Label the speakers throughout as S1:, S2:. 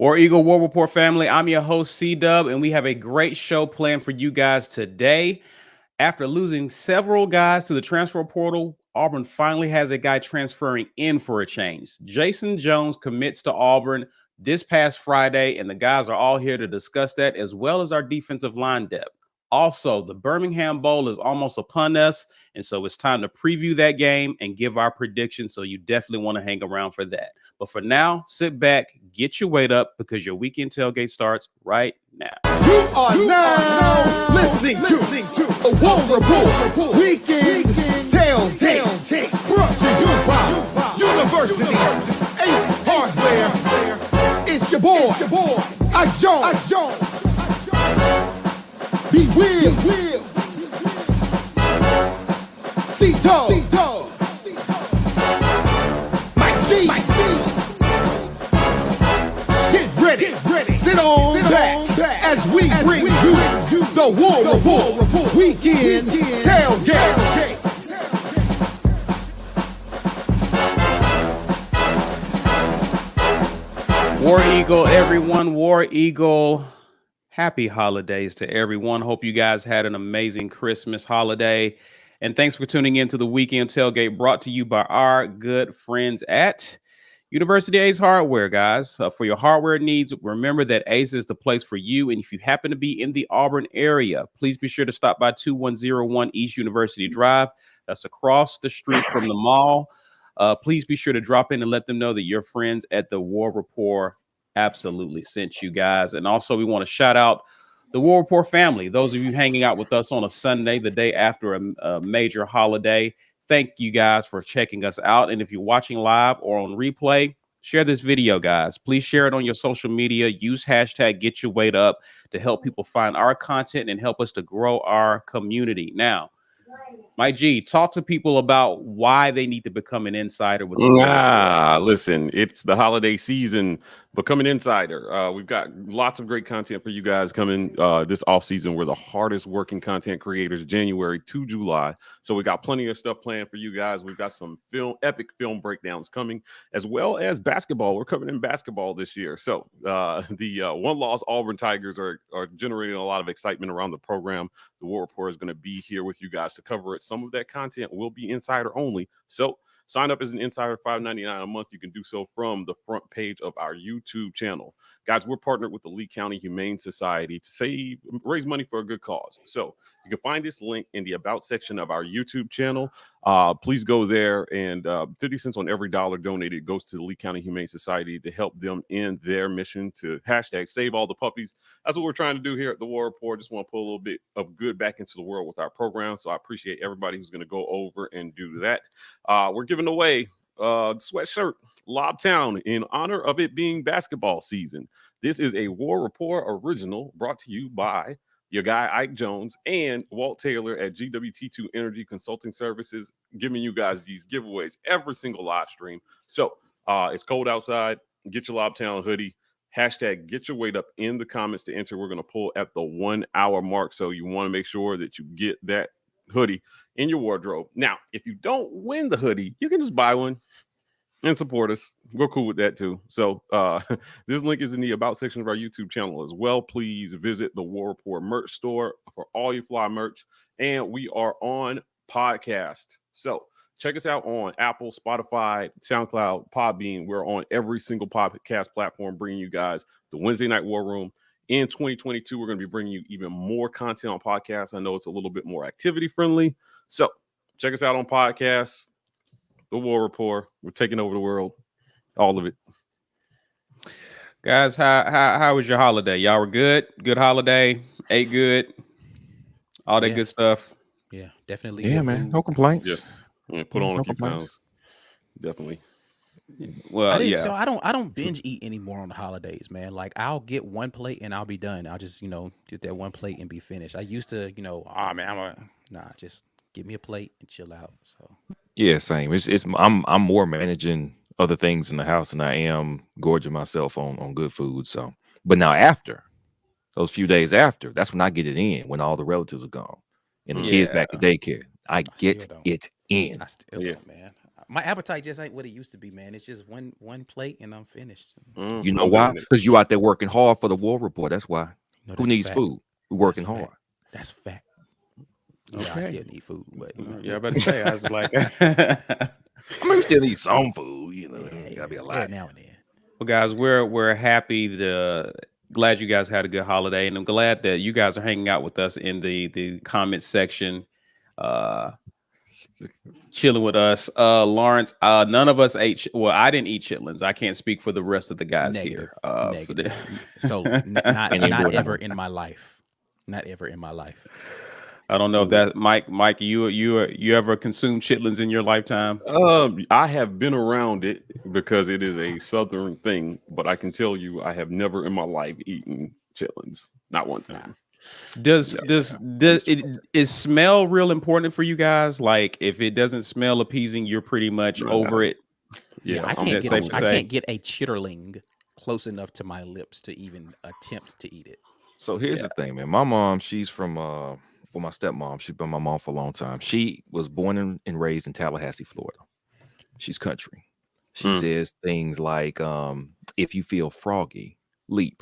S1: War Eagle War Report family, I'm your host, C-Dub, and we have a great show planned for you guys today. After losing several guys to the transfer portal, Auburn finally has a guy transferring in for a change. Jason Jones commits to Auburn this past Friday, and the guys are all here to discuss that, as well as our defensive line depth. Also, the Birmingham Bowl is almost upon us, and so it's time to preview that game and give our predictions, so you definitely want to hang around for that. But for now, sit back, get your weight up, because your weekend tailgate starts right now.
S2: You are now listening to a War Report Weekend Tailgate, brought to you by University Ace Hardware. It's your boy, Ike Jones. Be Will. C-Dog. Mike G. Get ready. Sit on back as we bring you the War Report Weekend Tailgate.
S1: War Eagle, everyone. War Eagle. Happy holidays to everyone. Hope you guys had an amazing Christmas holiday. And thanks for tuning in to the Weekend Tailgate, brought to you by our good friends at University Ace Hardware, guys. For your hardware needs, remember that Ace is the place for you. And if you happen to be in the Auburn area, please be sure to stop by 2101 East University Drive. That's across the street from the mall. Please be sure to drop in and let them know that your friends at the War Report absolutely sent you guys. And also, we want to shout out the War Report family. Those of you hanging out with us on a Sunday, the day after a major holiday, thank you guys for checking us out. And if you're watching live or on replay, share this video, guys. Please share it on your social media. Use hashtag Get Your Weight Up to help people find our content and help us to grow our community. Now, Mike G, talk to people about why they need to become an insider with the
S3: listen, it's the holiday season. Become an insider. We've got lots of great content for you guys coming this off season. We're the hardest working content creators, January to July. So we got plenty of stuff planned for you guys. We've got some epic film breakdowns coming, as well as basketball. We're covering in basketball this year. So the one-loss Auburn Tigers are generating a lot of excitement around the program. The War Report is going to be here with you guys to cover it. Some of that content will be insider only. So sign up as an insider, $5.99 a month. You can do so from the front page of our YouTube channel. Guys, we're partnered with the Lee County Humane Society to raise money for a good cause. So you can find this link in the About section of our YouTube channel. Please go there, and 50 cents on every dollar donated goes to the Lee County Humane Society to help them in their mission to hashtag save all the puppies. That's what we're trying to do here at the War Report. Just want to put a little bit of good back into the world with our program. So I appreciate everybody who's going to go over and do that. We're giving away sweatshirt Lobtown in honor of it being basketball season. This is a War Report original brought to you by your guy Ike Jones and Walt Taylor at GWT2 Energy Consulting Services, giving you guys these giveaways every single live stream. So it's cold outside. Get your Lobtown hoodie. Hashtag Get Your Weight Up in the comments to enter. We're going to pull at the 1 hour mark. So you want to make sure that you get that hoodie in your wardrobe. Now, if you don't win the hoodie, you can just buy one and support us. We're cool with that too. So this link is in the About section of our YouTube channel as well. Please visit the War Report merch store for all your fly merch. And we are on podcast. So check us out on Apple, Spotify, SoundCloud, Podbean. We're on every single podcast platform, bringing you guys the Wednesday Night War Room. In 2022, we're going to be bringing you even more content on podcasts. I know it's a little bit more activity friendly. So check us out on podcasts. The War Report. We're taking over the world. All of it.
S1: Guys, how was your holiday? Y'all were good? Good holiday? Ate good? All that good stuff?
S4: Yeah, definitely.
S5: Yeah, man. No complaints.
S3: Yeah. Put on a few pounds. Definitely.
S1: Well,
S4: So I don't binge eat anymore on the holidays, man. Like, I'll get one plate and I'll be done. I'll just, get that one plate and be finished. I used to, just give me a plate and chill out. So
S5: yeah, same. I'm more managing other things in the house than I am gorging myself on good food. So, but now after those few days after, that's when I get it in, when all the relatives are gone and the kids back to daycare. I get it in.
S4: I still don't, man. My appetite just ain't what it used to be, man. It's just one plate and I'm finished.
S5: You know why? Because you out there working hard for the war report. That's why.
S4: No,
S5: Who
S4: that's
S5: needs
S4: fact.
S5: food? We're working
S4: That's
S5: hard.
S4: fact. That's fact. Yeah, I
S1: Okay.
S4: still need food, but you know.
S1: Yeah, I better say, I was like,
S5: I mean, we still need some food. You know,
S4: Yeah,
S5: gotta be a
S4: every
S5: lot.
S4: now and then.
S1: well, guys, we're happy glad you guys had a good holiday, and I'm glad that you guys are hanging out with us in the comment section, chilling with us. Lawrence, none of us ate. Well, I didn't eat chitlins. I can't speak for the rest of the guys
S4: Negative.
S1: here.
S4: Negative. So not ever in my life. Not ever in my life.
S1: I don't know if that Mike, you ever consumed chitlins in your lifetime?
S3: I have been around it because it is a Southern thing, but I can tell you I have never in my life eaten chitlins. Not one time.
S1: Does is smell real important for you guys? Like, if it doesn't smell appeasing, you're pretty much over it.
S3: Yeah,
S4: I
S1: I'm
S4: can't
S1: safe to
S4: I
S1: say.
S4: can't get a chitterling close enough to my lips to even attempt to eat it.
S5: So here's the thing, man. My mom, she's from well, my stepmom. She's been my mom for a long time. She was born and raised in Tallahassee, Florida. She's country. She says things like, if you feel froggy, leap.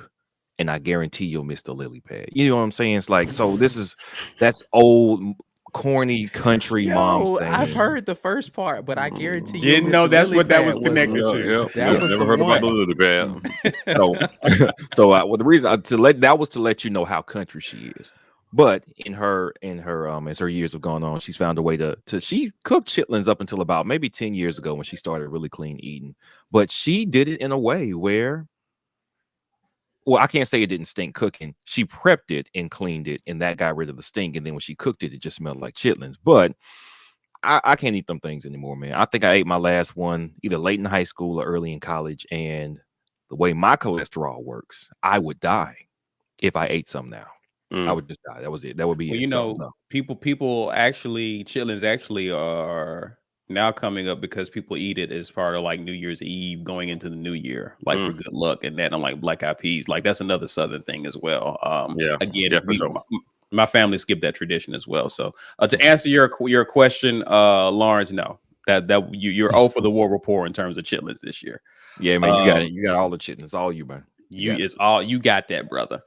S5: And I guarantee you'll miss the lily pad. You know what I'm saying? It's like, so that's old, corny country mom saying.
S4: I've heard the first part, but I guarantee you
S1: Didn't know that's what that was connected to.
S4: That was
S3: never
S4: the
S3: heard about the
S4: one.
S3: lily pad.
S5: Well, the reason that was to let you know how country she is. But in her as her years have gone on, she's found a way to she cooked chitlins up until about maybe 10 years ago when she started really clean eating. But she did it in a way where, well, I can't say it didn't stink cooking. She prepped it and cleaned it, and that got rid of the stink. And then when she cooked it, it just smelled like chitlins. But I can't eat them things anymore, man. I think I ate my last one either late in high school or early in college. And the way my cholesterol works, I would die if I ate some now. I would just die. That was it. That would be
S1: Well,
S5: it.
S1: you
S5: So,
S1: know,
S5: no.
S1: people actually, chitlins actually are now coming up because people eat it as part of like New Year's Eve going into the new year, like for good luck and that. I'm like black eyed peas, like that's another Southern thing as well. Again,
S3: for sure.
S1: my family skipped that tradition as well. So to answer your question, Lawrence, no, that you're 0 for the war report in terms of chitlins this year.
S5: Yeah, man, you got it. You got all the chitlins, all you, man.
S1: You got that, brother.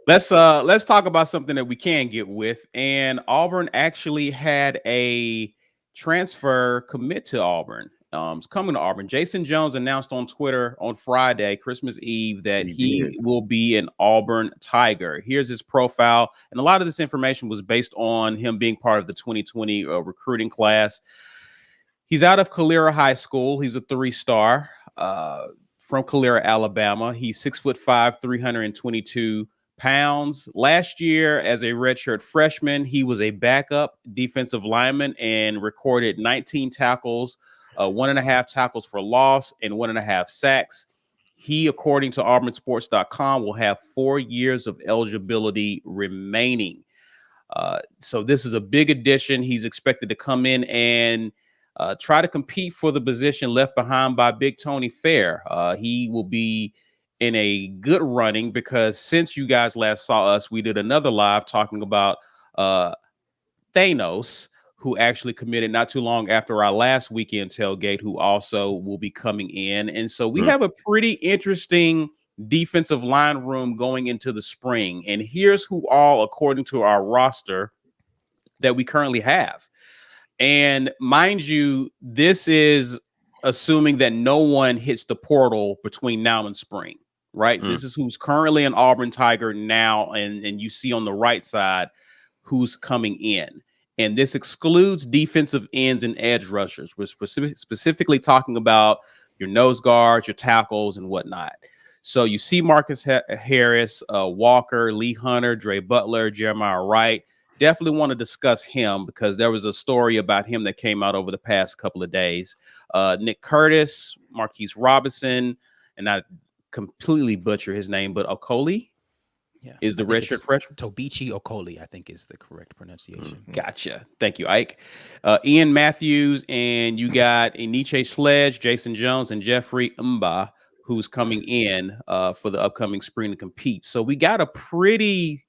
S1: Let's talk about something that we can get with. And Auburn actually had a transfer commit to Auburn. It's coming to Auburn. Jason Jones announced on Twitter on Friday, Christmas Eve, that he will be an Auburn Tiger. Here's his profile. And a lot of this information was based on him being part of the 2020 recruiting class. He's out of Calera High School. He's a 3-star from Calera, Alabama. He's 6'5", 322 pounds. Last year, as a redshirt freshman, he was a backup defensive lineman and recorded 19 tackles, 1.5 tackles for loss, and 1.5 sacks. He, according to auburnsports.com, will have 4 years of eligibility remaining. So this is a big addition. He's expected to come in and try to compete for the position left behind by Big Tony Fair. He will be in a good running because since you guys last saw us, we did another live talking about Thanos, who actually committed not too long after our last weekend tailgate, who also will be coming in. And so we have a pretty interesting defensive line room going into the spring. And here's who all, according to our roster, that we currently have. And mind you, this is assuming that no one hits the portal between now and spring, right? This is who's currently an Auburn Tiger now. And you see on the right side who's coming in. And this excludes defensive ends and edge rushers. We're specifically talking about your nose guards, your tackles, and whatnot. So you see Marcus Harris, Walker, Lee Hunter, Dre Butler, Jeremiah Wright. Definitely want to discuss him because there was a story about him that came out over the past couple of days. Nick Curtis, Marquise Robinson, and I completely butcher his name, but Okoli is the redshirt freshman.
S4: Tobichi Okoli, I think is the correct pronunciation.
S1: Gotcha. Thank you, Ike. Ian Matthews, and you got Eniche Sledge, Jason Jones, and Jeffrey Mba, who's coming in for the upcoming spring to compete. So we got a pretty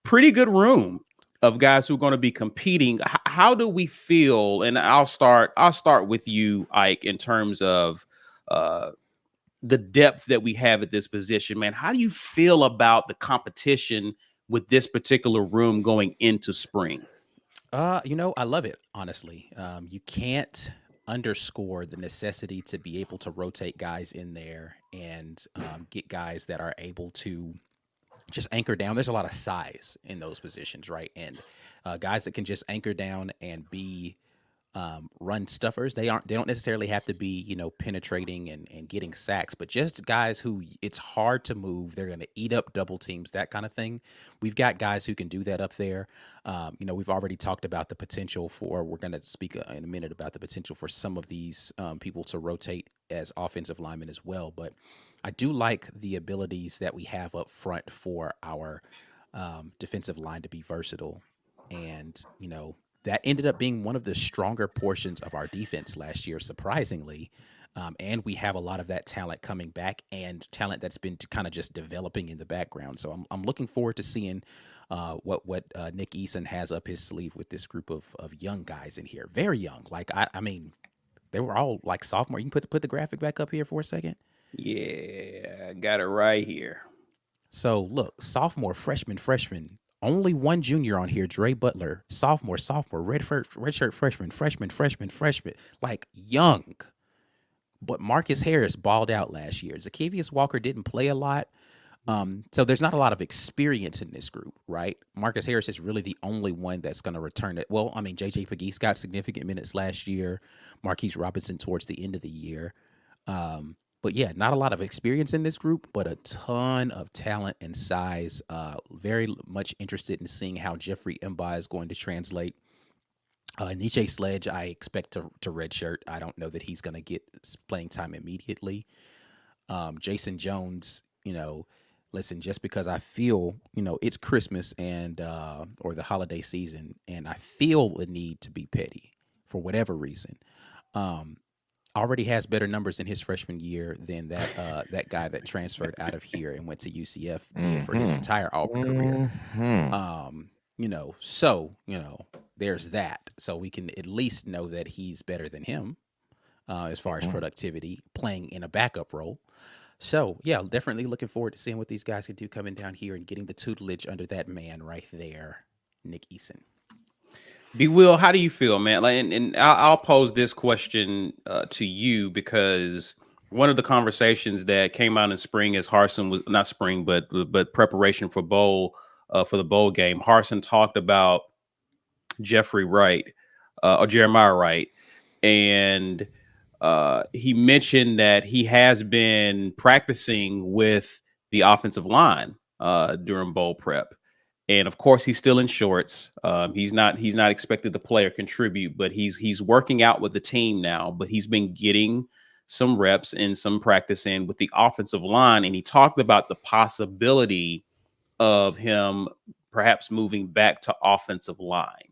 S1: good room of guys who are going to be competing. how do we feel? And I'll start with you, Ike, in terms of the depth that we have at this position, man. How do you feel about the competition with this particular room going into spring?
S4: I love it, honestly. You can't underscore the necessity to be able to rotate guys in there and get guys that are able to just anchor down. There's a lot of size in those positions, right? And guys that can just anchor down and be run stuffers. They don't necessarily have to be, penetrating and getting sacks, but just guys who it's hard to move. They're going to eat up double teams, that kind of thing. We've got guys who can do that up there. We've already talked about the potential for, we're going to speak in a minute about the potential for some of these people to rotate as offensive linemen as well. But I do like the abilities that we have up front for our defensive line to be versatile. And, that ended up being one of the stronger portions of our defense last year, surprisingly. And we have a lot of that talent coming back and talent that's been kind of just developing in the background. So I'm looking forward to seeing what Nick Eason has up his sleeve with this group of young guys in here. Very young. Like, I mean, they were all like sophomore. You can put the graphic back up here for a second.
S1: Yeah, I got it right here.
S4: So look, sophomore, freshman. Only one junior on here, Dre Butler, sophomore, redshirt freshman, like young. But Marcus Harris balled out last year. Zacchaeus Walker didn't play a lot. So there's not a lot of experience in this group, right? Marcus Harris is really the only one that's going to return it. Well, I mean, J.J. Pegues got significant minutes last year. Marquise Robinson towards the end of the year. But yeah, not a lot of experience in this group, but a ton of talent and size. Very much interested in seeing how Jeffrey Mba is going to translate. Niche Sledge, I expect to redshirt. I don't know that he's going to get playing time immediately. Jason Jones, listen, just because I feel, it's Christmas and or the holiday season, and I feel the need to be petty for whatever reason. Already has better numbers in his freshman year than that guy that transferred out of here and went to UCF for his entire Auburn career. So there's that. So we can at least know that he's better than him as far as productivity, playing in a backup role. So yeah, definitely looking forward to seeing what these guys can do coming down here and getting the tutelage under that man right there, Nick Eason.
S1: B. Will, how do you feel, man? Like, and I'll pose this question to you, because one of the conversations that came out in spring as Harsin was not spring, but preparation for the bowl game. Harsin talked about Jeffrey Wright or Jeremiah Wright, and he mentioned that he has been practicing with the offensive line during bowl prep. And of course, he's still in shorts. He's not expected to play or contribute, but he's working out with the team now. But he's been getting some reps and some practice in with the offensive line. And he talked about the possibility of him perhaps moving back to offensive line.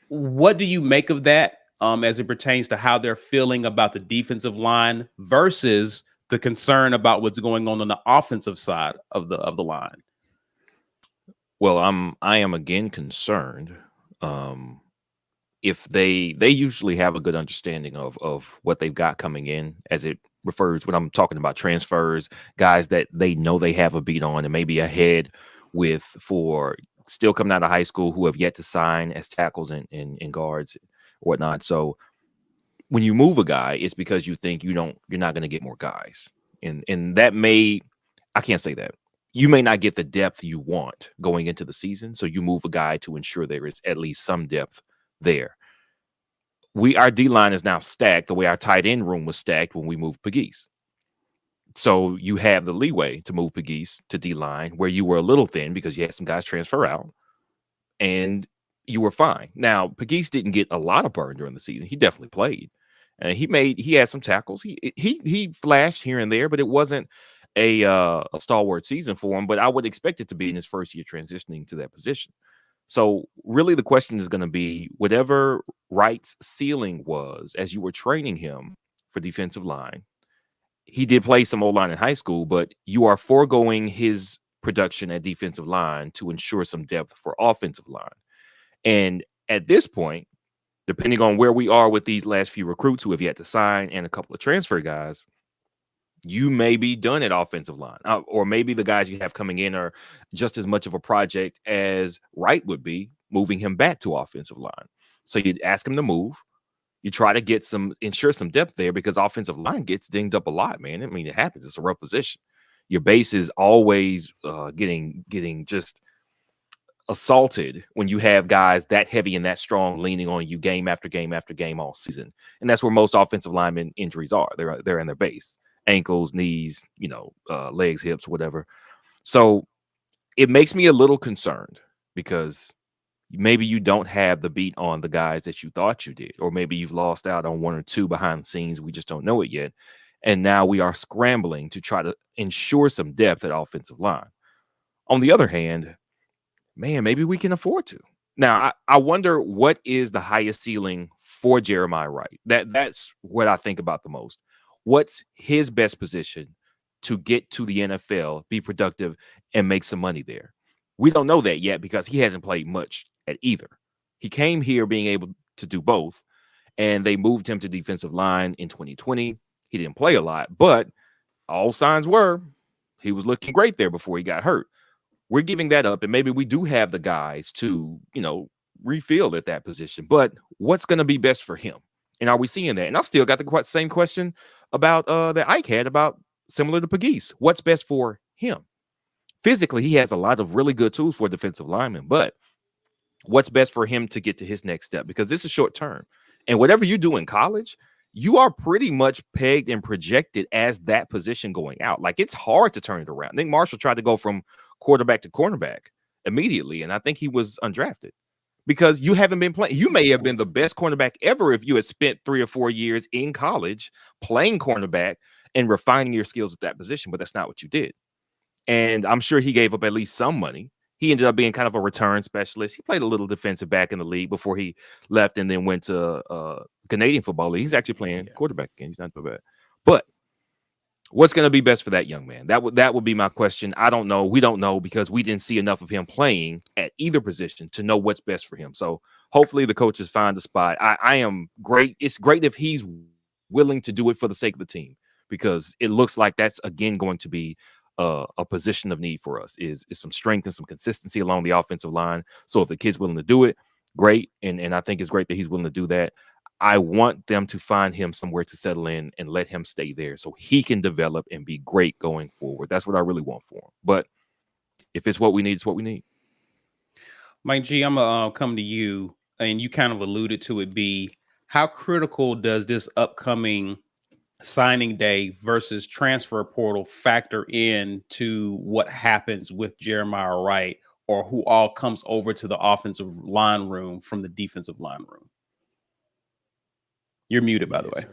S1: What do you make of that as it pertains to how they're feeling about the defensive line versus the concern about what's going on the offensive side of the line?
S5: Well, I am again concerned. If they usually have a good understanding of what they've got coming in, as it refers when I'm talking about transfers, guys that they know they have a beat on and maybe ahead with for still coming out of high school who have yet to sign as tackles and guards, whatnot. So when you move a guy, it's because you think you're not going to get more guys, and that I can't say that. You may not get the depth you want going into the season, so you move a guy to ensure there is at least some depth there. Our D-line is now stacked the way our tight end room was stacked when we moved Pegues. So you have the leeway to move Pegues to D-line where you were a little thin because you had some guys transfer out, and you were fine. Now, Pegues didn't get a lot of burn during the season. He definitely played, and he had some tackles. He flashed here and there, but it wasn't a stalwart season for him, but I would expect it to be in his first year transitioning to that position. So really the question is going to be whatever Wright's ceiling was as you were training him for defensive line. He did play some O-line in high school, but you are foregoing his production at defensive line to ensure some depth for offensive line. And at this point, depending on where we are with these last few recruits who have yet to sign and a couple of transfer guys, you may be done at offensive line, or maybe the guys you have coming in are just as much of a project as Wright would be, moving him back to offensive line. So you'd ask him to move. You try to ensure some depth there, because offensive line gets dinged up a lot, man. I mean, it happens. It's a rough position. Your base is always getting just assaulted when you have guys that heavy and that strong leaning on you game after game after game all season. And that's where most offensive lineman injuries are. They're in their base. Ankles, knees, legs, hips, whatever. So it makes me a little concerned, because maybe you don't have the beat on the guys that you thought you did, or maybe you've lost out on one or two behind the scenes. We just don't know it yet. And now we are scrambling to try to ensure some depth at offensive line. On the other hand, man, maybe we can afford to. Now, I wonder what is the highest ceiling for Jeremiah Wright. That's what I think about the most. What's his best position to get to the NFL, be productive, and make some money there? We don't know that yet, because he hasn't played much at either. He came here being able to do both, and they moved him to defensive line in 2020. He didn't play a lot, but all signs were he was looking great there before he got hurt. We're giving that up, and maybe we do have the guys to, refill at that position. But what's going to be best for him? And are we seeing that? And I've still got the same question about that Ike had, about similar to Pegues. What's best for him? Physically, he has a lot of really good tools for a defensive lineman, but what's best for him to get to his next step? Because this is short term. And whatever you do in college, you are pretty much pegged and projected as that position going out. Like, it's hard to turn it around. Nick Marshall tried to go from quarterback to cornerback immediately, and I think he was undrafted, because you haven't been playing. You may have been the best cornerback ever if you had spent 3 or 4 years in college playing cornerback and refining your skills at that position, but that's not what you did. And I'm sure he gave up at least some money. He ended up being kind of a return specialist. He played a little defensive back in the league before he left and then went to Canadian Football League. He's actually playing quarterback again. He's not too bad. But what's going to be best for that young man? That would be my question. I don't know. We don't know, because we didn't see enough of him playing at either position to know what's best for him. So hopefully the coaches find a spot. I am great. It's great if he's willing to do it for the sake of the team, because it looks like that's, again, going to be a position of need for us, is some strength and some consistency along the offensive line. So if the kid's willing to do it, great. And I think it's great that he's willing to do that. I want them to find him somewhere to settle in and let him stay there so he can develop and be great going forward. That's what I really want for him. But if it's what we need, it's what we need.
S1: Mike G, I'm going to come to you, and you kind of alluded to it, B. How critical does this upcoming signing day versus transfer portal factor into what happens with Jeremiah Wright, or who all comes over to the offensive line room from the defensive line room? You're muted, by the way.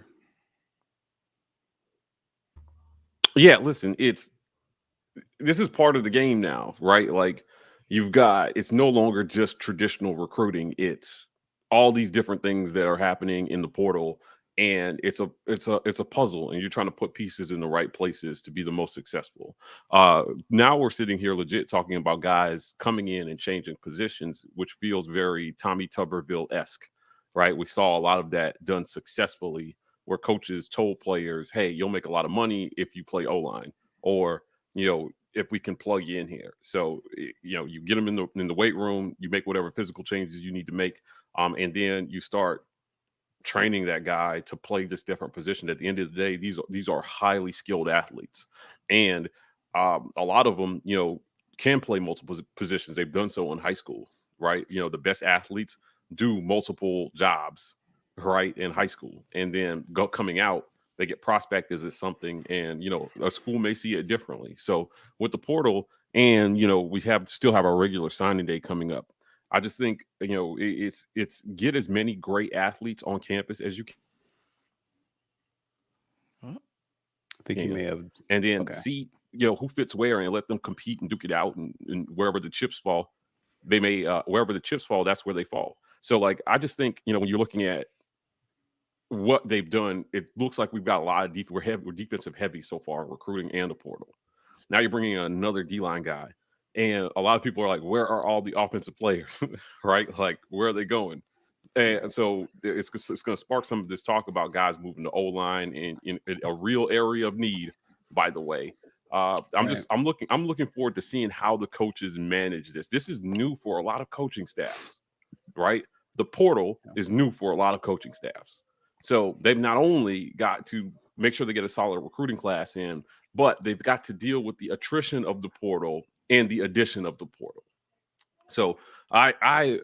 S3: Yeah, listen, this is part of the game now, right? Like, it's no longer just traditional recruiting. It's all these different things that are happening in the portal, and it's a puzzle, and you're trying to put pieces in the right places to be the most successful. Now we're sitting here legit talking about guys coming in and changing positions, which feels very Tommy Tuberville-esque. Right. We saw a lot of that done successfully, where coaches told players, hey, you'll make a lot of money if you play O-line, or, if we can plug you in here. So, you get them in the weight room, you make whatever physical changes you need to make. And then you start training that guy to play this different position. At the end of the day, these are highly skilled athletes. And a lot of them, can play multiple positions. They've done so in high school. Right. The best athletes do multiple jobs, right, in high school, and then coming out, they get prospected as something, and a school may see it differently. So with the portal, and we still have our regular signing day coming up, I just think it's get as many great athletes on campus as you can.
S1: I think you may have,
S3: and then see who fits where, and let them compete and duke it out, and wherever the chips fall, they may wherever the chips fall, that's where they fall. So, like, I just think, when you're looking at what they've done, it looks like we've got a lot of we're defensive heavy so far, recruiting and the portal. Now you're bringing in another D-line guy, and a lot of people are like, where are all the offensive players, right? Like, where are they going? And so it's going to spark some of this talk about guys moving to O-line in a real area of need, by the way. I'm looking forward to seeing how the coaches manage this. This is new for a lot of coaching staffs, right? The portal is new for a lot of coaching staffs. So they've not only got to make sure they get a solid recruiting class in, but they've got to deal with the attrition of the portal and the addition of the portal. So I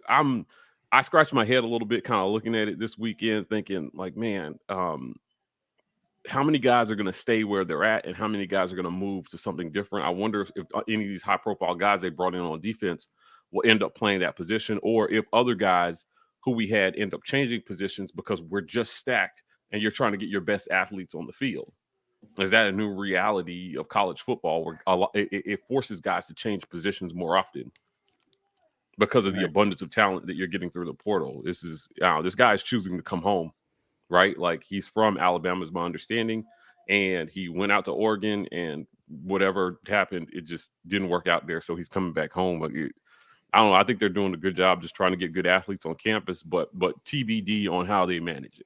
S3: scratched my head a little bit, kind of looking at it this weekend, thinking like, man, how many guys are going to stay where they're at and how many guys are going to move to something different? I wonder if any of these high profile guys they brought in on defense will end up playing that position, or if other guys who we had end up changing positions because we're just stacked and you're trying to get your best athletes on the field. Is that a new reality of college football where it forces guys to change positions more often because of the abundance of talent that you're getting through the portal? This guy is choosing to come home, right? Like, he's from Alabama is my understanding, and he went out to Oregon, and whatever happened, it just didn't work out there. So he's coming back home. I don't know. I think they're doing a good job just trying to get good athletes on campus, but TBD on how they manage it.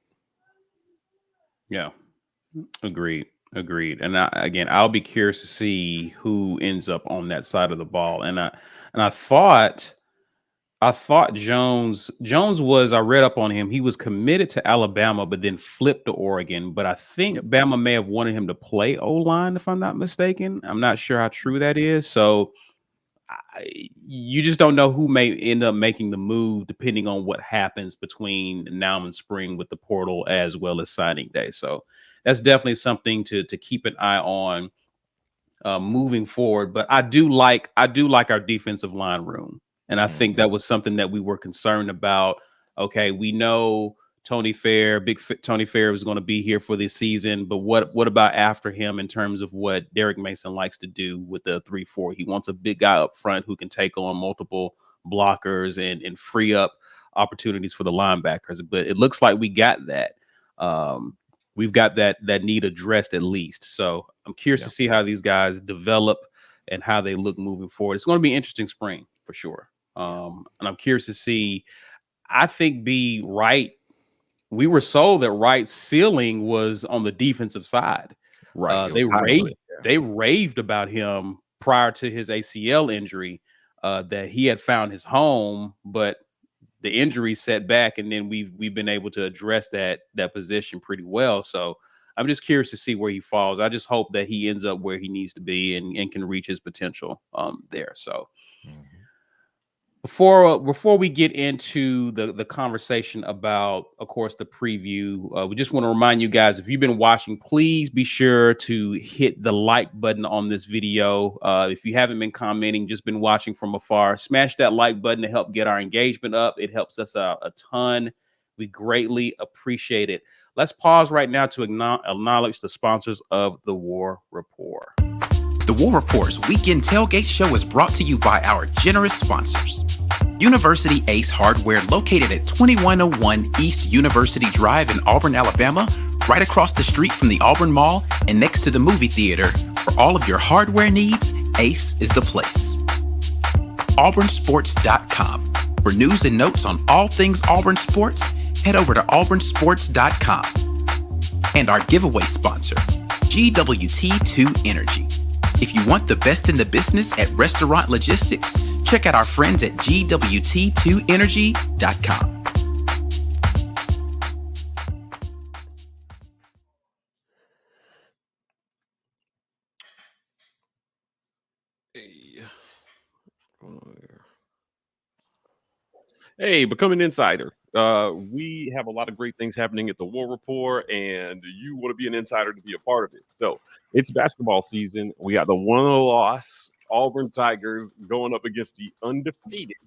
S1: Yeah, agreed. And I'll be curious to see who ends up on that side of the ball. And I thought Jones was, I read up on him. He was committed to Alabama, but then flipped to Oregon. But I think Bama may have wanted him to play O-line, if I'm not mistaken. I'm not sure how true that is. So you just don't know who may end up making the move depending on what happens between now and spring with the portal as well as signing day. So that's definitely something to keep an eye on moving forward. But I do like our defensive line room. And I think that was something that we were concerned about. Okay, we know Tony Fair was going to be here for this season, but what about after him in terms of what Derek Mason likes to do with the 3-4? He wants a big guy up front who can take on multiple blockers and free up opportunities for the linebackers. But it looks like we got that. We've got that need addressed at least. So I'm curious to see how these guys develop and how they look moving forward. It's going to be an interesting spring for sure. And I'm curious to see. I think we were sold that Wright's ceiling was on the defensive side.
S5: Right.
S1: They raved about him prior to his ACL injury, that he had found his home, but the injury set back, and then we've been able to address that position pretty well. So I'm just curious to see where he falls. I just hope that he ends up where he needs to be and can reach his potential there. So before we get into the conversation about, of course, the preview, we just want to remind you guys, if you've been watching, please be sure to hit the like button on this video. If you haven't been commenting, just been watching from afar, smash that like button to help get our engagement up. It helps us out a ton. We greatly appreciate it. Let's pause right now to acknowledge the sponsors of the War Report.
S6: The War Report's Weekend Tailgate Show is brought to you by our generous sponsors. University Ace Hardware, located at 2101 East University Drive in Auburn, Alabama, right across the street from the Auburn Mall and next to the movie theater. For all of your hardware needs, Ace is the place. AuburnSports.com. For news and notes on all things Auburn sports, head over to AuburnSports.com. And our giveaway sponsor, GWT2 Energy. If you want the best in the business at restaurant logistics, check out our friends at GWT2Energy.com.
S3: Hey, become an insider. We have a lot of great things happening at the War Report, and you want to be an insider to be a part of it. So it's basketball season. We got the one-loss Auburn Tigers going up against the undefeated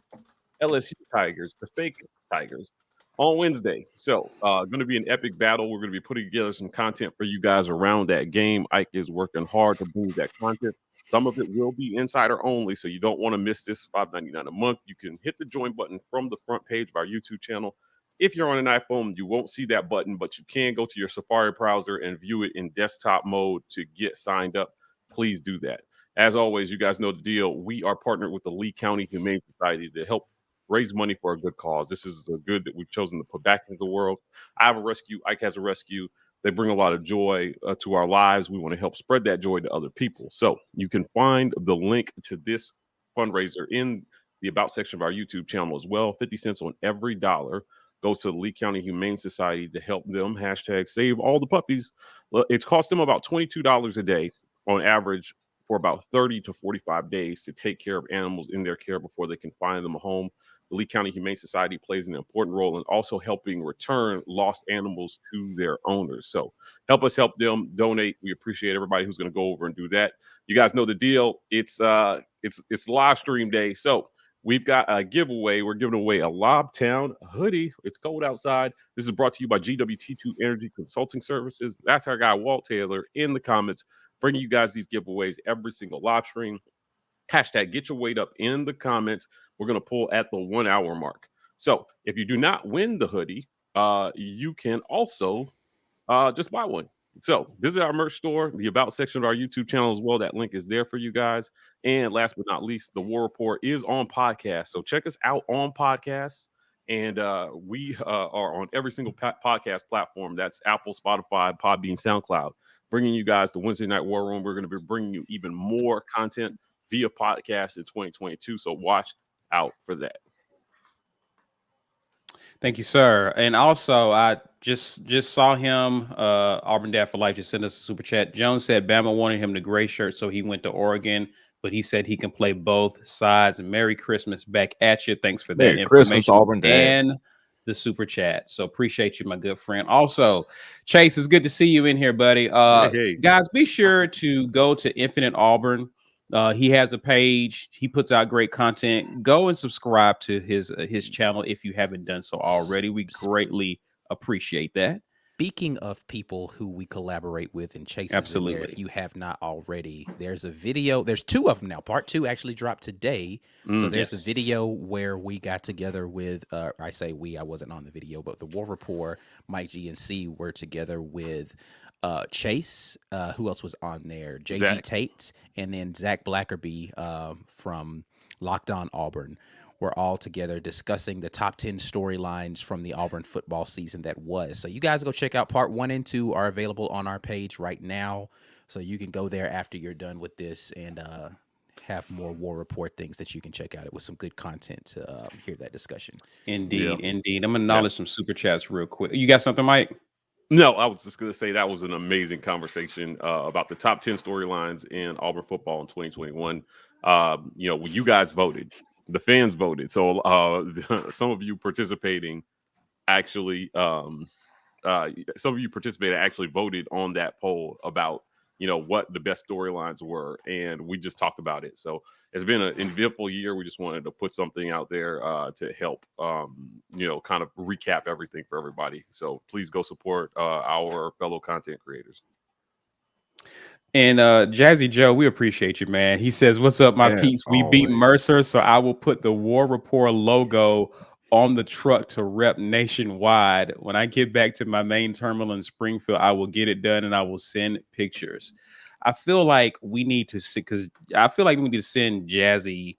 S3: LSU Tigers, the fake Tigers, on Wednesday. So going to be an epic battle. We're going to be putting together some content for you guys around that game. Ike is working hard to bring that content. Some of it will be insider only, so you don't want to miss this. $5.99 a month. You can hit the join button from the front page of our YouTube channel. If you're on an iPhone, you won't see that button, but you can go to your Safari browser and view it in desktop mode to get signed up. Please do that. As always, you guys know the deal. We are partnered with the Lee County Humane Society to help raise money for a good cause. This is the good that we've chosen to put back into the world. I have a rescue. Ike has a rescue. They bring a lot of joy to our lives. We want to help spread that joy to other people. So you can find the link to this fundraiser in the About section of our YouTube channel as well. 50 cents on every dollar goes to the Lee County Humane Society to help them #save all the puppies. Well, it costs them about $22 a day on average for about 30 to 45 days to take care of animals in their care before they can find them a home. The Lee County Humane Society plays an important role in also helping return lost animals to their owners. So help us help them. Donate. We appreciate everybody who's going to go over and do that. You guys know the deal. It's live stream day. So we've got a giveaway. We're giving away a Lobtown hoodie. It's cold outside. This is brought to you by GWT2 Energy Consulting Services. That's our guy, Walt Taylor, in the comments, bringing you guys these giveaways every single live stream. #get your weight up in the comments. We're going to pull at the 1 hour mark. So if you do not win the hoodie, you can also just buy one. So visit our merch store, the About section of our YouTube channel as well. That link is there for you guys. And last but not least, the War Report is on podcast. So check us out on podcasts. And we are on every single podcast platform. That's Apple, Spotify, Podbean, SoundCloud. Bringing you guys the Wednesday Night War Room. We're going to be bringing you even more content via podcast in 2022. So watch out for that.
S1: Thank you, sir. And also, I just saw him. Auburn Dad for Life just sent us a super chat. Jones said Bama wanted him the gray shirt, so he went to Oregon. But he said he can play both sides. Merry Christmas back at you. Thanks for that
S5: Merry Christmas, Auburn Dad.
S1: And the super chat. So appreciate you, my good friend. Also, Chase, it's good to see you in here, buddy.
S3: Hey.
S1: Guys, be sure to go to Infinite Auburn. He has a page. He puts out great content. Go and subscribe to his channel if you haven't done so already. We greatly appreciate that.
S4: Speaking of people who we collaborate with and Chase,
S1: absolutely.
S4: If you have not already, there's a video. There's 2 of them now. Part 2 actually dropped today. So there's a video where we got together with. I say we. I wasn't on the video, but the War Report, Mike G and C were together with Chase. Who else was on there? JG Tate, and then Zach Blackerby from Locked On Auburn. We're all together discussing the top 10 storylines from the Auburn football season that was. So you guys go check out part 1 and 2 are available on our page right now. So you can go there after you're done with this and have more War Report things that you can check out. It was some good content to hear that discussion.
S1: Indeed, indeed. I'm going to acknowledge some super chats real quick. You got something, Mike?
S3: No, I was just going to say that was an amazing conversation about the top 10 storylines in Auburn football in 2021. When you guys voted. The fans voted. So some of you participating actually voted on that poll about, what the best storylines were. And we just talked about it. So it's been an eventful year. We just wanted to put something out there to help, kind of recap everything for everybody. So please go support our fellow content creators.
S1: And Jazzy Joe, we appreciate you, man. He says, "What's up, my peeps? We beat Mercer, so I will put the War Report logo on the truck to rep nationwide. When I get back to my main terminal in Springfield, I will get it done and I will send pictures." I feel like we need to send Jazzy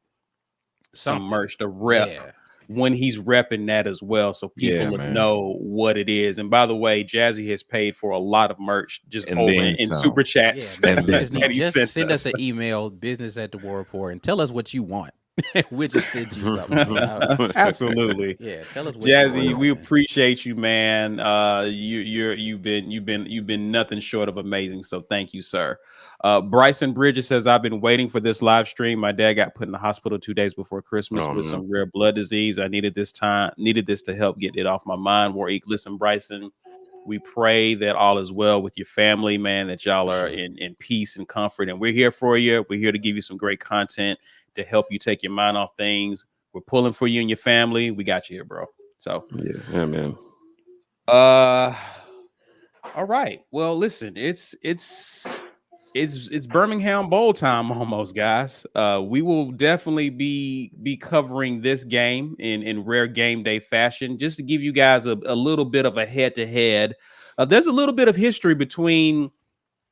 S1: some merch to rep when he's repping that as well, so people would know what it is. And by the way, Jazzy has paid for a lot of merch just over in super chats.
S4: Just send us an email, business@thewarreport, Report, and tell us what you want. We'll just send you something.
S1: Absolutely.
S4: Yeah, tell us what
S1: Jazzy,
S4: you want,
S1: we appreciate you, man. You've been nothing short of amazing. So thank you, sir. Bryson Bridges says, "I've been waiting for this live stream. My dad got put in the hospital 2 days before Christmas with some rare blood disease. I needed this to help get it off my mind." Listen, Bryson, we pray that all is well with your family, man, that y'all are in peace and comfort. And we're here for you. We're here to give you some great content to help you take your mind off things. We're pulling for you and your family. We got you here, bro. So
S3: yeah, man.
S1: All right. Well, listen, it's Birmingham Bowl time almost, guys. We will definitely be covering this game in rare game day fashion, just to give you guys a little bit of a head-to-head. There's a little bit of history between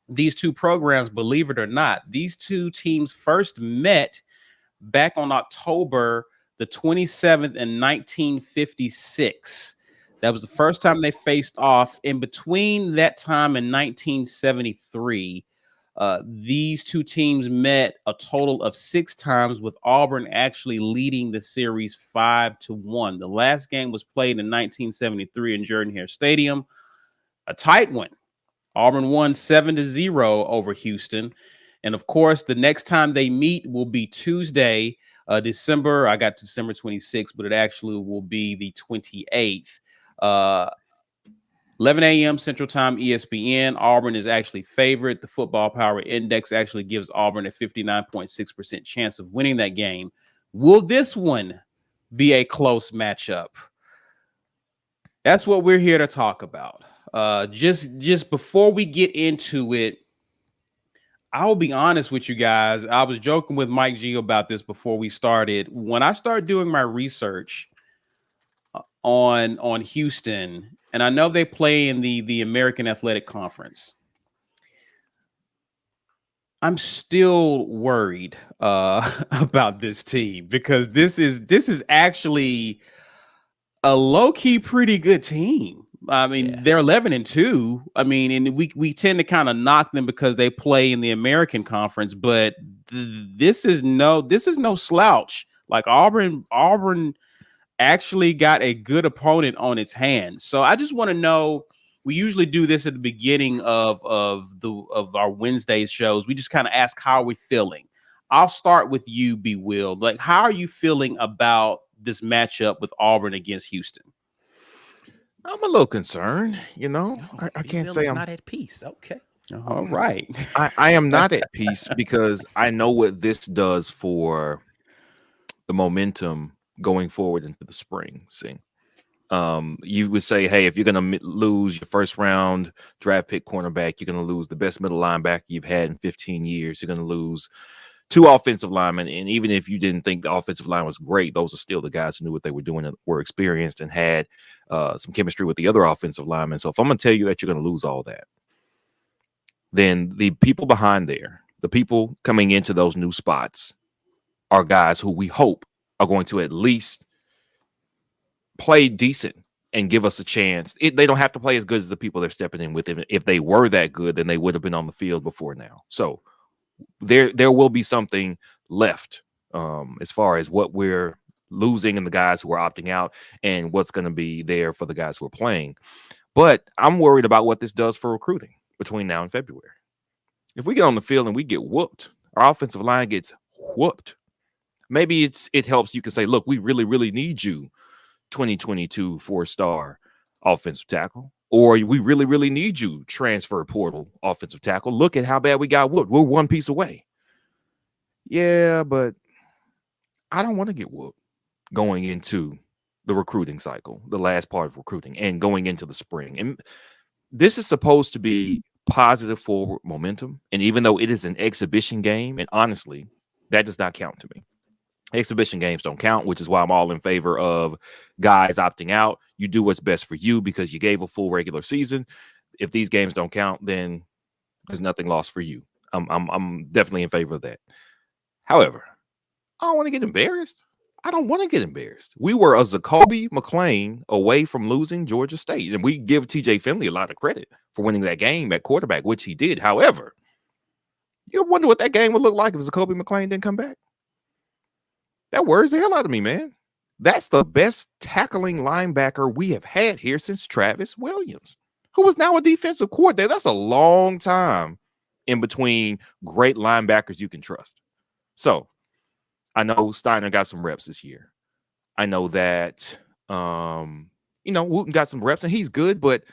S1: these two programs, believe it or not. These two teams first met back on October the the 27th in 1956. That was the first time they faced off. In between that time and 1973, these two teams met a total of 6 times, with Auburn actually leading the series 5-1. The last game was played in 1973 in Jordan-Hare Stadium, a tight one. Auburn won 7-0 over Houston. And of course, the next time they meet will be Tuesday, December 26th, but it actually will be the 28th. 11 a.m. Central Time, ESPN. Auburn is actually favored. The Football Power Index actually gives Auburn a 59.6% chance of winning that game. Will this one be a close matchup? That's what we're here to talk about. Just before we get into it, I'll be honest with you guys. I was joking with Mike G about this before we started. When I started doing my research on Houston, and I know they play in the American Athletic Conference, I'm still worried about this team, because this is actually a low-key pretty good team. I mean, they're 11-2. I mean, and we tend to kind of knock them because they play in the American Conference, but this is no slouch. Like Auburn actually got a good opponent on its hands. So I just want to know, we usually do this at the beginning of our Wednesday shows. We just kind of ask how we're feeling. I'll start with you, B. Will. Like, how are you feeling about this matchup with Auburn against Houston?
S5: I'm a little concerned, I can't say I'm
S4: not at peace. Okay.
S1: All right.
S5: I am not at peace, because I know what this does for the momentum going forward into the spring. See, you would say, hey, if you're going to lose your first round draft pick cornerback, you're going to lose the best middle linebacker you've had in 15 years. You're going to lose 2 offensive linemen. And even if you didn't think the offensive line was great, those are still the guys who knew what they were doing and were experienced and had some chemistry with the other offensive linemen. So if I'm going to tell you that you're going to lose all that, then the people behind there, the people coming into those new spots, are guys who we hope are going to at least play decent and give us a chance. They don't have to play as good as the people they're stepping in with. If they were that good, then they would have been on the field before now. So there will be something left as far as what we're losing and the guys who are opting out, and what's going to be there for the guys who are playing. But I'm worried about what this does for recruiting between now and February. If we get on the field and we get whooped, our offensive line gets whooped, maybe it helps. You can say, look, we really, really need you, 2022 4-star offensive tackle. Or we really, really need you, transfer portal offensive tackle. Look at how bad we got whooped. We're one piece away. Yeah, but I don't want to get whooped going into the recruiting cycle, the last part of recruiting, and going into the spring. And this is supposed to be positive forward momentum. And even though it is an exhibition game, and honestly, that does not count to me. Exhibition games don't count, which is why I'm all in favor of guys opting out. You do what's best for you because you gave a full regular season. If these games don't count, then there's nothing lost for you. I'm definitely in favor of that. However, I don't want to get embarrassed. I don't want to get embarrassed. We were a Zacoby McClain away from losing Georgia State, and we give TJ Finley a lot of credit for winning that game at quarterback, which he did. However, you wonder what that game would look like if Zacoby McClain didn't come back. That worries the hell out of me, man. That's the best tackling linebacker we have had here since Travis Williams, who is now a defensive coordinator. That's a long time in between great linebackers you can trust. So I know Steiner got some reps this year. I know that, Wooten got some reps and he's good, but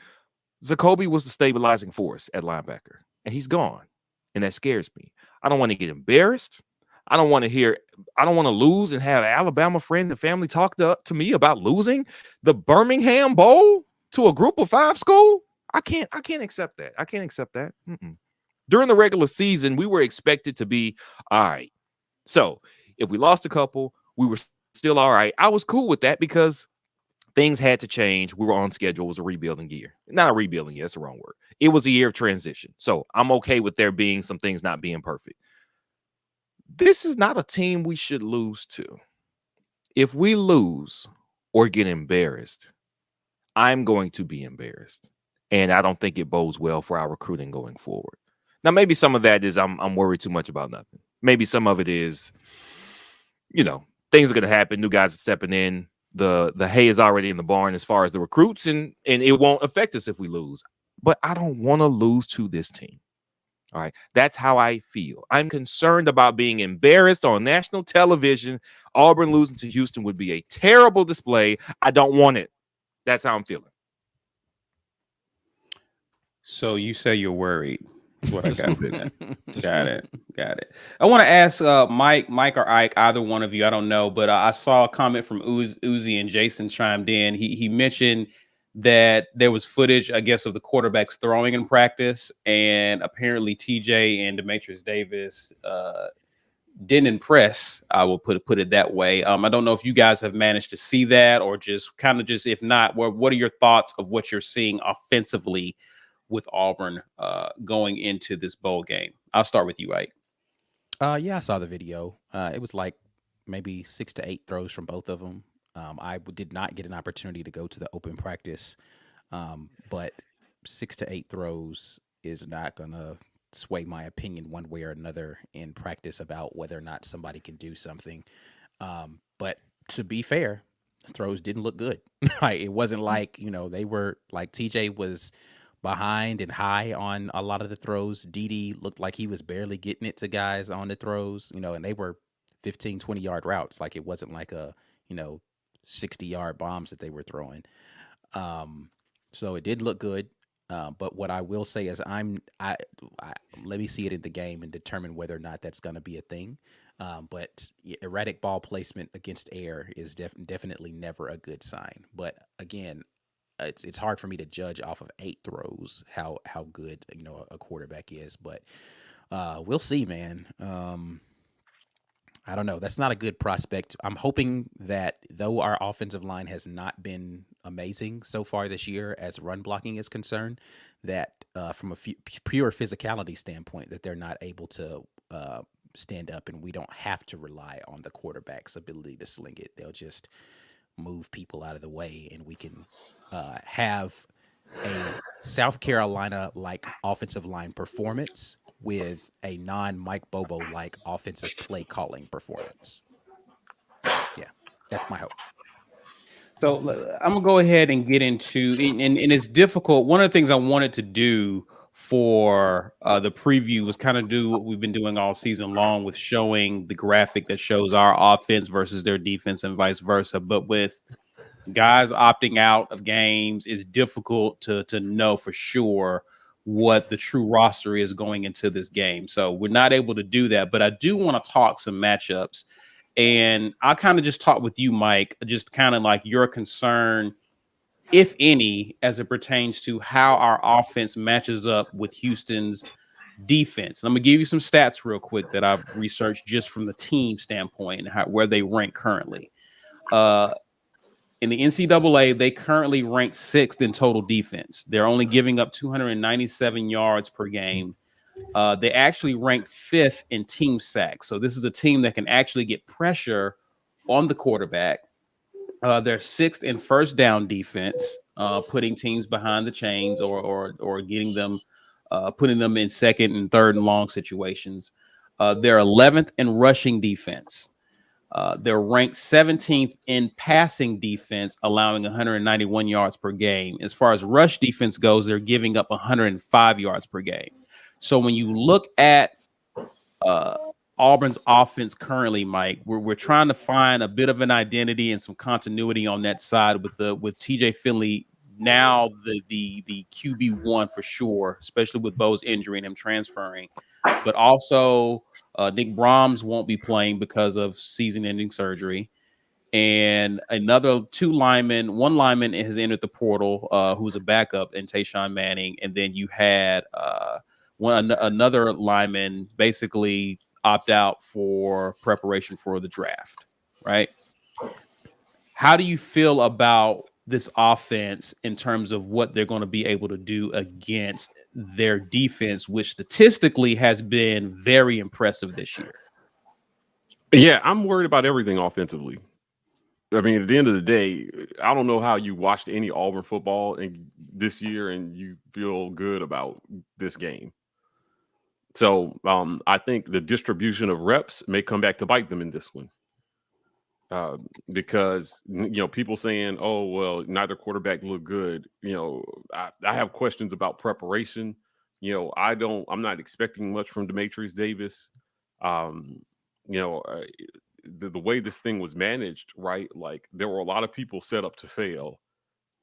S5: Zacoby was the stabilizing force at linebacker and he's gone. And that scares me. I don't want to get embarrassed. I don't want to lose and have Alabama friends and family talk to me about losing the Birmingham Bowl to a group of 5 school. I can't accept that. I can't accept that. During the regular season, we were expected to be all right. So if we lost a couple, we were still all right. I was cool with that because things had to change. We were on schedule. It was a rebuilding year. Not a rebuilding year. That's the wrong word. It was a year of transition. So I'm okay with there being some things not being perfect. This is not a team we should lose to. if we lose or get embarrassed, I'm going to be embarrassed. And I don't think it bodes well for our recruiting going forward. Now, maybe some of that is I'm worried too much about nothing. Maybe some of it is, things are going to happen. New guys are stepping in. The hay is already in the barn as far as the recruits, and it won't affect us if we lose. But I don't want to lose to this team. All right. That's how I feel. I'm concerned about being embarrassed on national television. Auburn losing to Houston would be a terrible display. I don't want it. That's how I'm feeling.
S1: So you say you're worried. That's what I got from that. Got it. I want to ask Mike or Ike, either one of you. I don't know, but I saw a comment from Uzi and Jason chimed in. He mentioned that there was footage, I guess, of the quarterbacks throwing in practice, and apparently TJ and Demetrius Davis didn't impress. I will put it that way. I don't know if you guys have managed to see that, or just if not, what are your thoughts of what you're seeing offensively with Auburn going into this bowl game? I'll start with you, Ike.
S4: Yeah, I saw the video. It was like maybe 6 to 8 throws from both of them. I did not get an opportunity to go to the open practice, but 6 to 8 throws is not going to sway my opinion one way or another in practice about whether or not somebody can do something. But to be fair, the throws didn't look good. It wasn't like, they were like TJ was behind and high on a lot of the throws. Dede looked like he was barely getting it to guys on the throws, and they were 15, 20-yard routes. Like it wasn't like a, 60-yard bombs that they were throwing. So it did look good. But what I will say is let me see it in the game and determine whether or not that's going to be a thing. But erratic ball placement against air is definitely never a good sign. But again, it's hard for me to judge off of 8 throws how good a quarterback is. But we'll see, man. I don't know. That's not a good prospect. I'm hoping that though our offensive line has not been amazing so far this year as run blocking is concerned, that from a pure physicality standpoint, that they're not able to stand up and we don't have to rely on the quarterback's ability to sling it. They'll just move people out of the way and we can have a South Carolina-like offensive line performance with a non-Mike Bobo-like offensive play calling performance. Yeah, that's my hope.
S1: So I'm gonna go ahead and get into, and it's difficult. One of the things I wanted to do for the preview was kind of do what we've been doing all season long with showing the graphic that shows our offense versus their defense and vice versa. But with guys opting out of games, it's difficult to know for sure what the true roster is going into this game. So we're not able to do that, but I do want to talk some matchups. And I'll kind of just talk with you, Mike, just kind of like your concern, if any, as it pertains to how our offense matches up with Houston's defense. And I'm going to give you some stats real quick that I've researched just from the team standpoint and where they rank currently. In the NCAA, they currently rank 6th in total defense. They're only giving up 297 yards per game. They actually rank 5th in team sacks. So this is a team that can actually get pressure on the quarterback. They're 6th in first down defense, putting teams behind the chains or getting them, putting them in second and third and long situations. They're 11th in rushing defense. They're ranked 17th in passing defense, allowing 191 yards per game. As far as rush defense goes, they're giving up 105 yards per game. So when you look at Auburn's offense currently, Mike, we're trying to find a bit of an identity and some continuity on that side with TJ Finley now the QB1 for sure, especially with Bo's injury and him transferring. But also Nick Brahms won't be playing because of season-ending surgery. And another 2 linemen, 1 lineman has entered the portal, who's a backup, and Tayshawn Manning. And then you had another lineman basically opt out for preparation for the draft, right? How do you feel about this offense in terms of what they're going to be able to do against their defense, which statistically has been very impressive this year?
S3: Yeah, I'm worried about everything offensively. I mean, at the end of the day, I don't know how you watched any Auburn football this year and you feel good about this game. So I think the distribution of reps may come back to bite them in this one. Because people saying, "Oh, well, neither quarterback looked good." I have questions about preparation. I'm not expecting much from Demetrius Davis. Um, the way this thing was managed, right? Like there were a lot of people set up to fail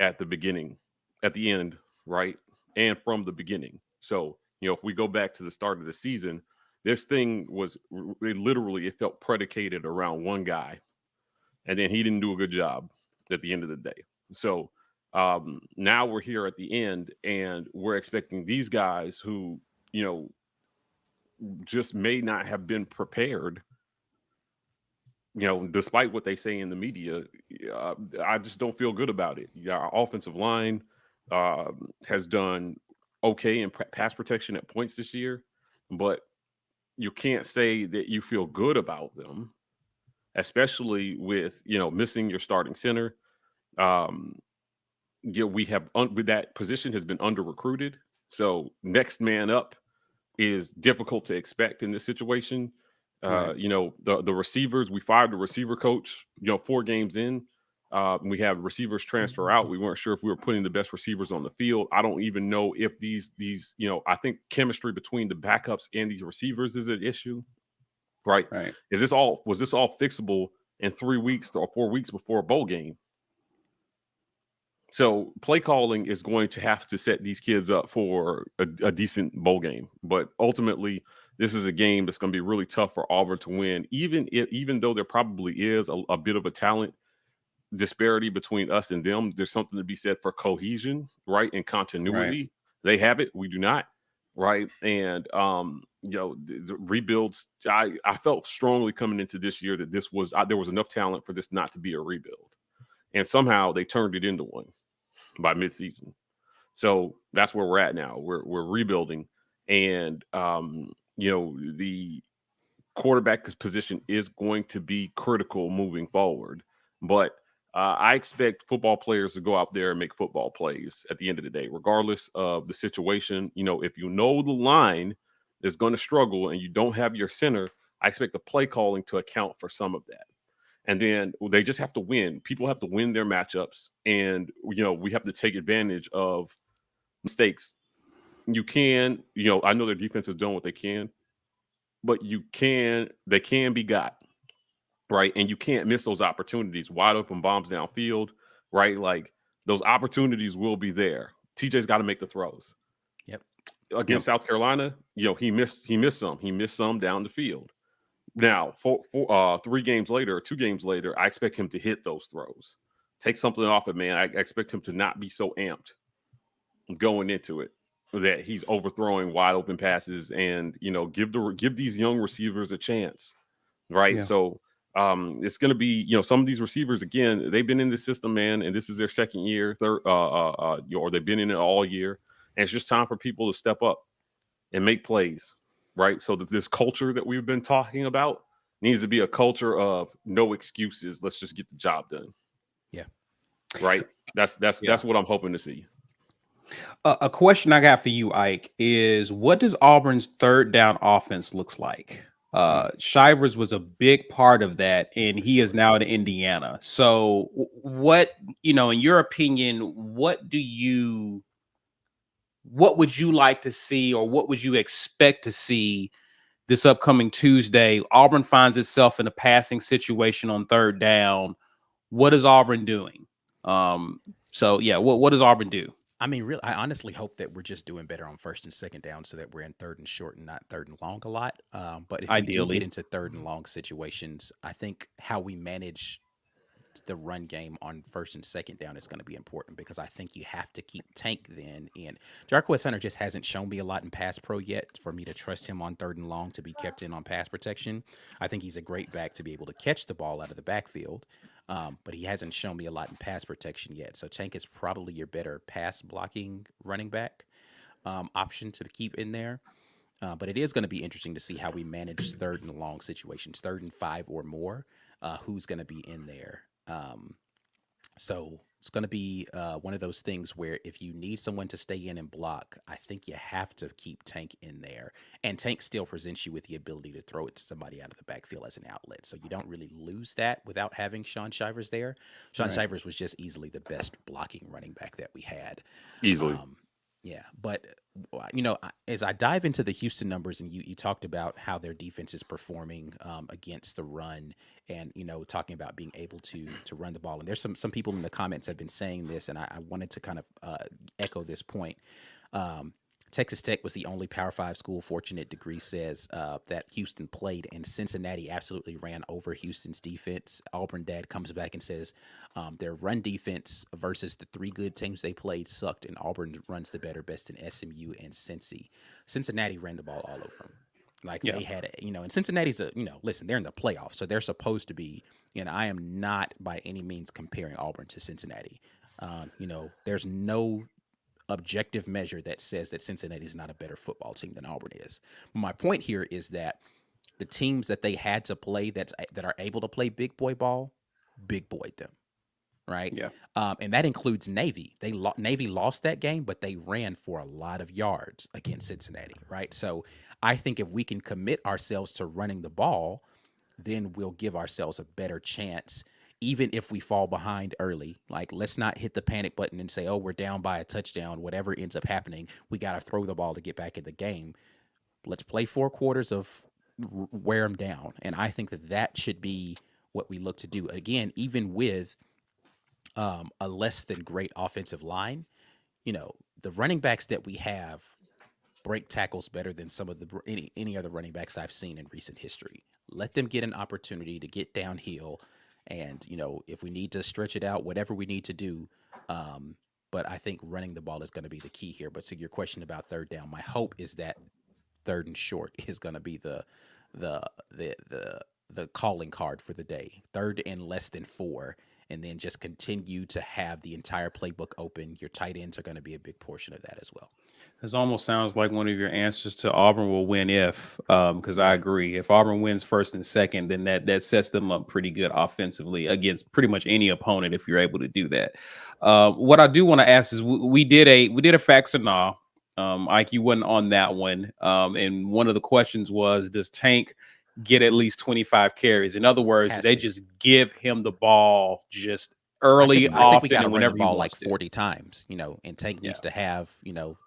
S3: at the beginning, at the end, right, and from the beginning. So if we go back to the start of the season, this thing it felt predicated around one guy, and then he didn't do a good job at the end of the day. So now we're here at the end, and we're expecting these guys who just may not have been prepared. Despite what they say in the media, I just don't feel good about it. Our offensive line has done okay in pass protection at points this year, but you can't say that you feel good about them, especially with missing your starting center. We have that position has been under recruited, so next man up is difficult to expect in this situation.
S1: Right.
S3: The receivers, we fired the receiver coach 4 games in. We have receivers transfer out. We weren't sure if we were putting the best receivers on the field. I don't even know if these I think chemistry between the backups and these receivers is an issue. Right. Was this all fixable in 3 weeks or 4 weeks before a bowl game? So play calling is going to have to set these kids up for a decent bowl game. But ultimately, this is a game that's going to be really tough for Auburn to win, even though there probably is a bit of a talent disparity between us and them. There's something to be said for cohesion, right, and continuity.
S1: Right.
S3: They have it. We do not, right? And, the rebuilds, I felt strongly coming into this year that there was enough talent for this not to be a rebuild. And somehow they turned it into one by midseason. So that's where we're at now. We're rebuilding, and the quarterback position is going to be critical moving forward. But I expect football players to go out there and make football plays at the end of the day, regardless of the situation. If the line is going to struggle and you don't have your center, I expect the play calling to account for some of that. And then they just have to win. People have to win their matchups. And, we have to take advantage of mistakes. You can, I know their defense has done what they can, but they can be got, right? And you can't miss those opportunities. Wide open bombs downfield, right? Like those opportunities will be there. TJ's got to make the throws.
S4: Yep.
S3: Against South Carolina, he missed some. He missed some down the field. Now, 2 games later, I expect him to hit those throws. Take something off it, man. I expect him to not be so amped going into it that he's overthrowing wide open passes, and give these young receivers a chance, right?
S1: Yeah.
S3: So it's going to be some of these receivers, again, they've been in the system, man, and this is their second year, or they've been in it all year, and it's just time for people to step up and make plays. Right. So this culture that we've been talking about needs to be a culture of no excuses. Let's just get the job done.
S4: Yeah.
S3: Right. That's what I'm hoping to see.
S1: A question I got for you, Ike, is what does Auburn's third down offense looks like? Shivers was a big part of that, and he is now in Indiana. So what, in your opinion, what would you like to see, or what would you expect to see this upcoming Tuesday? Auburn finds itself in a passing situation on third down. What is Auburn doing? What does Auburn do?
S4: I mean, I honestly hope that we're just doing better on first and second down so that we're in third and short and not third and long a lot. But if we do get into third and long situations, I think how we manage the run game on first and second down is going to be important, because I think you have to keep Tank then in. Jarquez Hunter just hasn't shown me a lot in pass pro yet for me to trust him on third and long to be kept in on pass protection. I think he's a great back to be able to catch the ball out of the backfield, but he hasn't shown me a lot in pass protection yet. So Tank is probably your better pass blocking running back option to keep in there. But it is going to be interesting to see how we manage third and long situations, 3rd and 5 or more, who's going to be in there. So it's going to be one of those things where if you need someone to stay in and block, I think you have to keep Tank in there. And Tank still presents you with the ability to throw it to somebody out of the backfield as an outlet. So you don't really lose that without having Sean Shivers there. Sean Shivers was just easily the best blocking running back that we had.
S3: Easily.
S4: Yeah, but as I dive into the Houston numbers, and you talked about how their defense is performing against the run, and talking about being able to run the ball. And there's some people in the comments have been saying this, and I wanted to kind of echo this point. Texas Tech was the only Power 5 school. Fortunate Degree says that Houston played, and Cincinnati absolutely ran over Houston's defense. Auburn Dad comes back and says their run defense versus the 3 good teams they played sucked, and Auburn runs the better, best in SMU and Cincy. Cincinnati ran the ball all over them. Like they had, and Cincinnati's listen, they're in the playoffs, so they're supposed to be. I am not by any means comparing Auburn to Cincinnati. There's no objective measure that says that Cincinnati is not a better football team than Auburn is. My point here is that the teams that they had to play that are able to play big boy ball, big boyed them, right?
S1: Yeah.
S4: And that includes Navy. Navy lost that game, but they ran for a lot of yards against Cincinnati, right? So I think if we can commit ourselves to running the ball, then we'll give ourselves a better chance. Even if we fall behind early, like let's not hit the panic button and say, oh, we're down by a touchdown, whatever ends up happening, we got to throw the ball to get back in the game. Let's play 4 quarters of wear them down. And I think that should be what we look to do. Again, even with a less than great offensive line, the running backs that we have break tackles better than some of any other running backs I've seen in recent history. Let them get an opportunity to get downhill. And, if we need to stretch it out, whatever we need to do. But I think running the ball is going to be the key here. But to your question about third down, my hope is that 3rd and short is going to be the calling card for the day. 3rd and less than 4. And then just continue to have the entire playbook open. Your tight ends are going to be a big portion of that as well.
S1: This almost sounds like one of your answers to Auburn will win if, because I agree. If Auburn wins 1st and 2nd, then that sets them up pretty good offensively against pretty much any opponent if you're able to do that. What I do want to ask is we did a facts or nah. Ike, you wasn't on that one. And one of the questions was, does Tank get at least 25 carries? In other words, they just give him the ball just early,
S4: I think we got to
S1: and
S4: run the
S1: whenever
S4: ball
S1: he
S4: like
S1: wants
S4: 40 times, and Tank needs to have,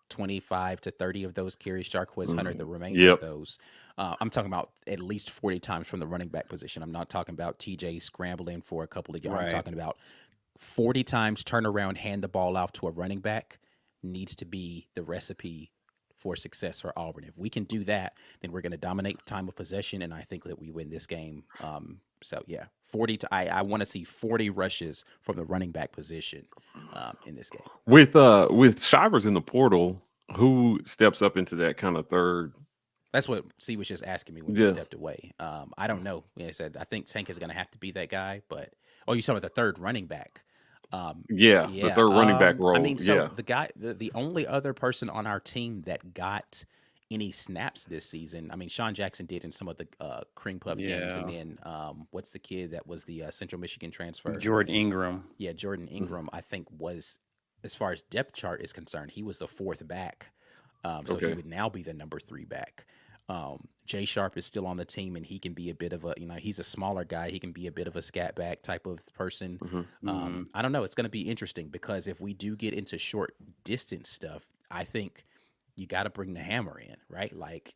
S4: 25 to 30 of those carries. Jarquez Hunter, the remainder of those. I'm talking about at least 40 times from the running back position. I'm not talking about TJ scrambling for a couple of yards.
S1: Right.
S4: I'm talking about 40 times turn around, hand the ball off to a running back needs to be the recipe for success for Auburn. If we can do that, then we're going to dominate time of possession, and I think that we win this game. So yeah, 40. I want to see 40 rushes from the running back position in this game.
S3: With Shivers in the portal, who steps up into that kind of third?
S4: That's what C was just asking me when he stepped away. I don't know. I said I think Tank is going to have to be that guy, but you saw the third running back.
S3: The third running back role.
S4: I mean, so the guy, the only other person on our team that got any snaps this season, I mean, Sean Jackson did in some of the Cream Puff games, and then what's the kid that was the Central Michigan transfer?
S1: Jordan Ingram.
S4: Yeah, Jordan Ingram, I think was, as far as depth chart is concerned, he was the 4th back. So he would now be the number 3 back. Jay Sharp is still on the team, and he can be a bit of a, he's a smaller guy. He can be a bit of a scat back type of person. I don't know. It's going to be interesting because if we do get into short distance stuff, I think you got to bring the hammer in, right? Like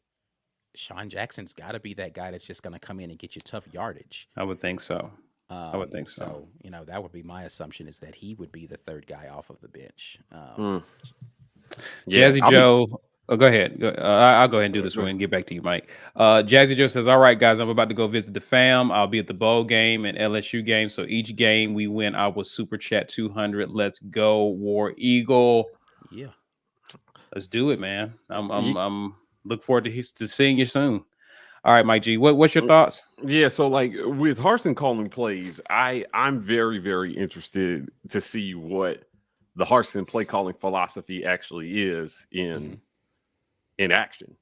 S4: Sean Jackson's got to be that guy that's just going to come in and get you tough yardage.
S1: I would think so. I would think so.
S4: So, that would be my assumption, is that he would be the 3rd guy off of the bench.
S1: Jazzy Joe. Oh, go ahead. I'll go ahead and do this one and get back to you, Mike. Jazzy Joe says, all right, guys, I'm about to go visit the fam. I'll be at the bowl game and LSU game. So each game we win, I will super chat 200. Let's go, War Eagle.
S4: Yeah.
S1: Let's do it, man. I'm look forward to seeing you soon. All right, Mike G, what's your thoughts?
S3: Yeah, so like with Harsin calling plays, I'm very, very interested to see what the Harsin play calling philosophy actually is in action,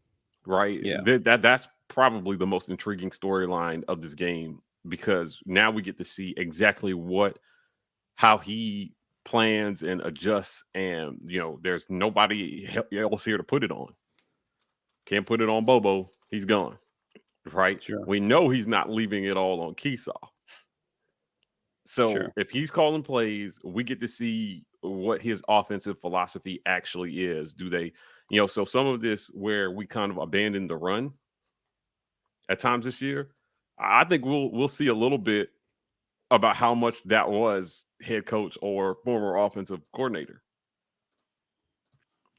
S3: right?
S1: Yeah.
S3: That's probably the most intriguing storyline of this game because now we get to see exactly how he plans and adjusts, and there's nobody else here to put it on. Can't put it on Bobo. He's gone. Right?
S1: Sure.
S3: We know he's not leaving it all on Keesaw. So if he's calling plays, we get to see what his offensive philosophy actually is. Do they, so some of this where we kind of abandoned the run at times this year, I think we'll see a little bit about how much that was head coach or former offensive coordinator.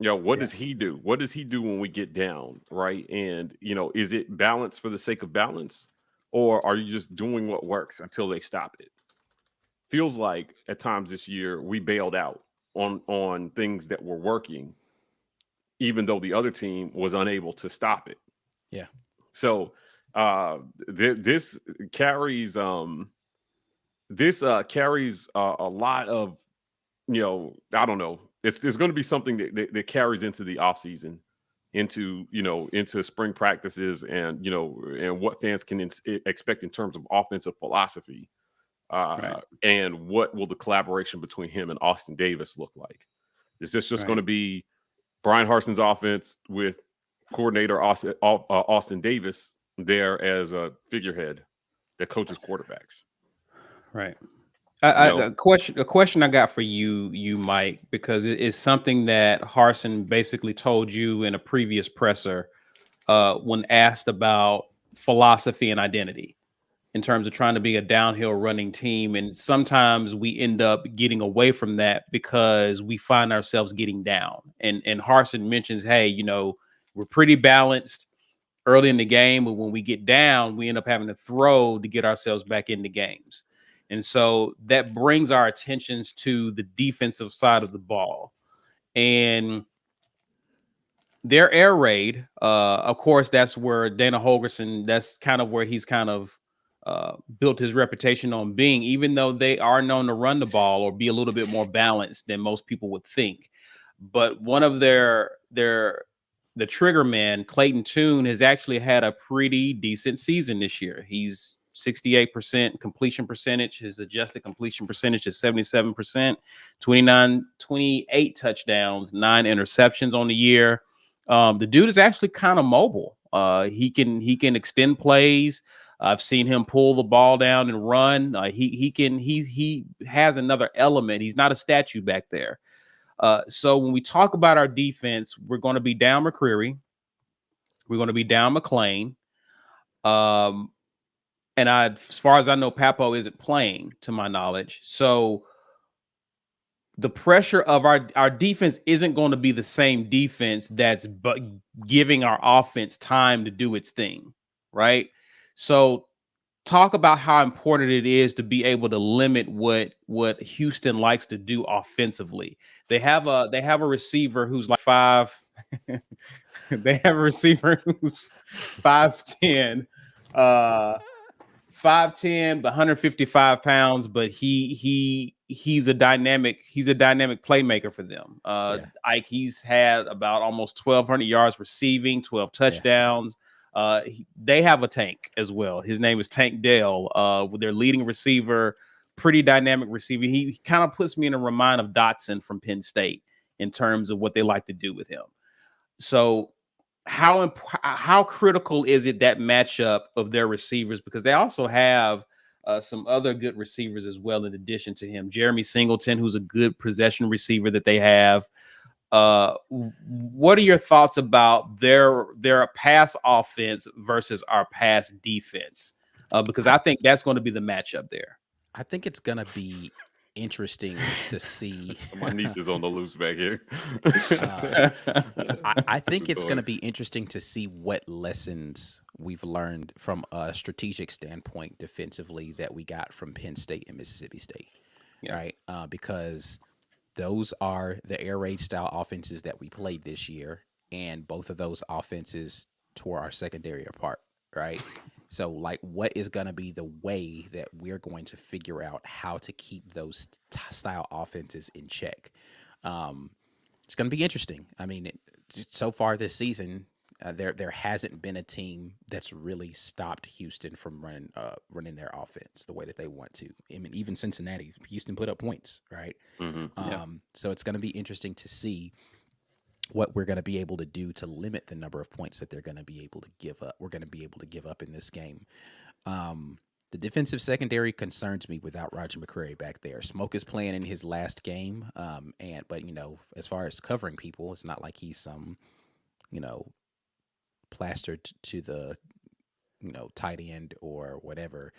S3: What does he do? What does he do when we get down, right? And, is it balance for the sake of balance, or are you just doing what works until they stop it? Feels like at times this year we bailed out on things that were working, even though the other team was unable to stop it.
S4: Yeah.
S3: So this carries carries a lot of, I don't know. There's going to be something that carries into the offseason, into spring practices, and and what fans can expect in terms of offensive philosophy, and what will the collaboration between him and Austin Davis look like? Is this just going to be Brian Harson's offense with coordinator Austin Davis there as a figurehead that coaches quarterbacks?
S1: Right. A question I got for you, Mike, because it is something that Harsin basically told you in a previous presser when asked about philosophy and identity in terms of trying to be a downhill running team. And sometimes we end up getting away from that because we find ourselves getting down. And Harsin mentions, hey, we're pretty balanced early in the game, but when we get down, we end up having to throw to get ourselves back into games. And so that brings our attentions to the defensive side of the ball. And their air raid, of course, that's where Dana Holgorsen, that's kind of where he's kind of built his reputation on being, even though they are known to run the ball or be a little bit more balanced than most people would think. But one of the trigger man, Clayton Tune, has actually had a pretty decent season this year. He's 68% completion percentage. His adjusted completion percentage is 77%, 28 touchdowns, 9 interceptions on the year. The dude is actually kind of mobile. He can extend plays. I've seen him pull the ball down and run. He has another element. He's not a statue back there. So when we talk about our defense, we're going to be down McCreary. We're going to be down McClain. And as far as I know, Papo isn't playing, to my knowledge. So the pressure of our defense isn't going to be the same defense that's giving our offense time to do its thing, right? So talk about how important it is to be able to limit what Houston likes to do offensively. They have a receiver who's like 5. They have a receiver who's 5'10". 5'10", 155 pounds, but he's a dynamic playmaker for them. Ike, he's had about almost 1,200 yards receiving, 12 touchdowns. They have a tank as well. His name is Tank Dell, with their leading receiver, pretty dynamic receiver. He kind of puts me in a remind of Dotson from Penn State in terms of what they like to do with him. So how critical is it, that matchup of their receivers? Because they also have some other good receivers as well, in addition to him. Jeremy Singleton, who's a good possession receiver that they have. What are your thoughts about their pass offense versus our pass defense? Because I think that's going to be the matchup there.
S4: I think it's going to be interesting to see.
S3: My niece is on the loose back here.
S4: I think it's going to be interesting to see what lessons we've learned from a strategic standpoint defensively that we got from Penn State and Mississippi State, right? Because those are the air raid style offenses that we played this year, and both of those offenses tore our secondary apart, right? So, like, what is going to be the way that we're going to figure out how to keep those style offenses in check? It's going to be interesting. I mean, so far this season, There hasn't been a team that's really stopped Houston from running their offense the way that they want to. I mean, even Cincinnati, Houston put up points, right? So it's going to be interesting to see what we're going to be able to do to limit the number of points that they're going to be able to give up. We're going to be able to give up in this game. The defensive secondary concerns me without Roger McCreary back there. Smoke is playing in his last game, but as far as covering people, it's not like he's some, plastered to the, tight end or whatever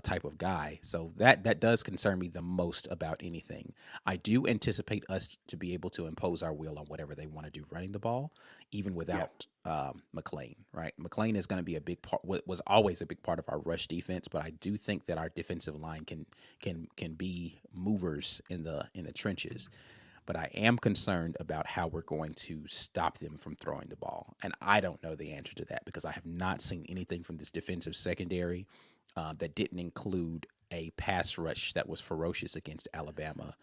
S4: type of guy. So that does concern me the most about anything. I do anticipate us to be able to impose our will on whatever they want to do running the ball, even without McLean, right? McLean is going to be a big part, was always a big part of our rush defense, but I do think that our defensive line can be movers in the trenches. But I am concerned about how we're going to stop them from throwing the ball. And I don't know the answer to that because I have not seen anything from this defensive secondary that didn't include a pass rush that was ferocious against Alabama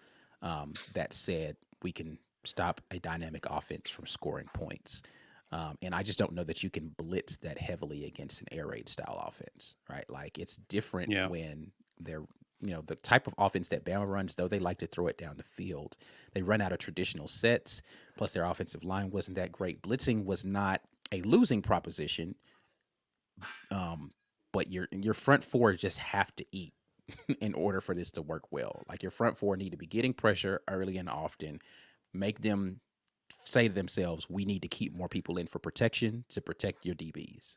S4: that said we can stop a dynamic offense from scoring points. And I just don't know that you can blitz that heavily against an air raid style offense, right? Like it's different when they're, the type of offense that Bama runs, though they like to throw it down the field. They run out of traditional sets, plus their offensive line wasn't that great. Blitzing was not a losing proposition, but your front four just have to eat in order for this to work well. Like your front four need to be getting pressure early and often, make them say to themselves, we need to keep more people in for protection to protect your DBs.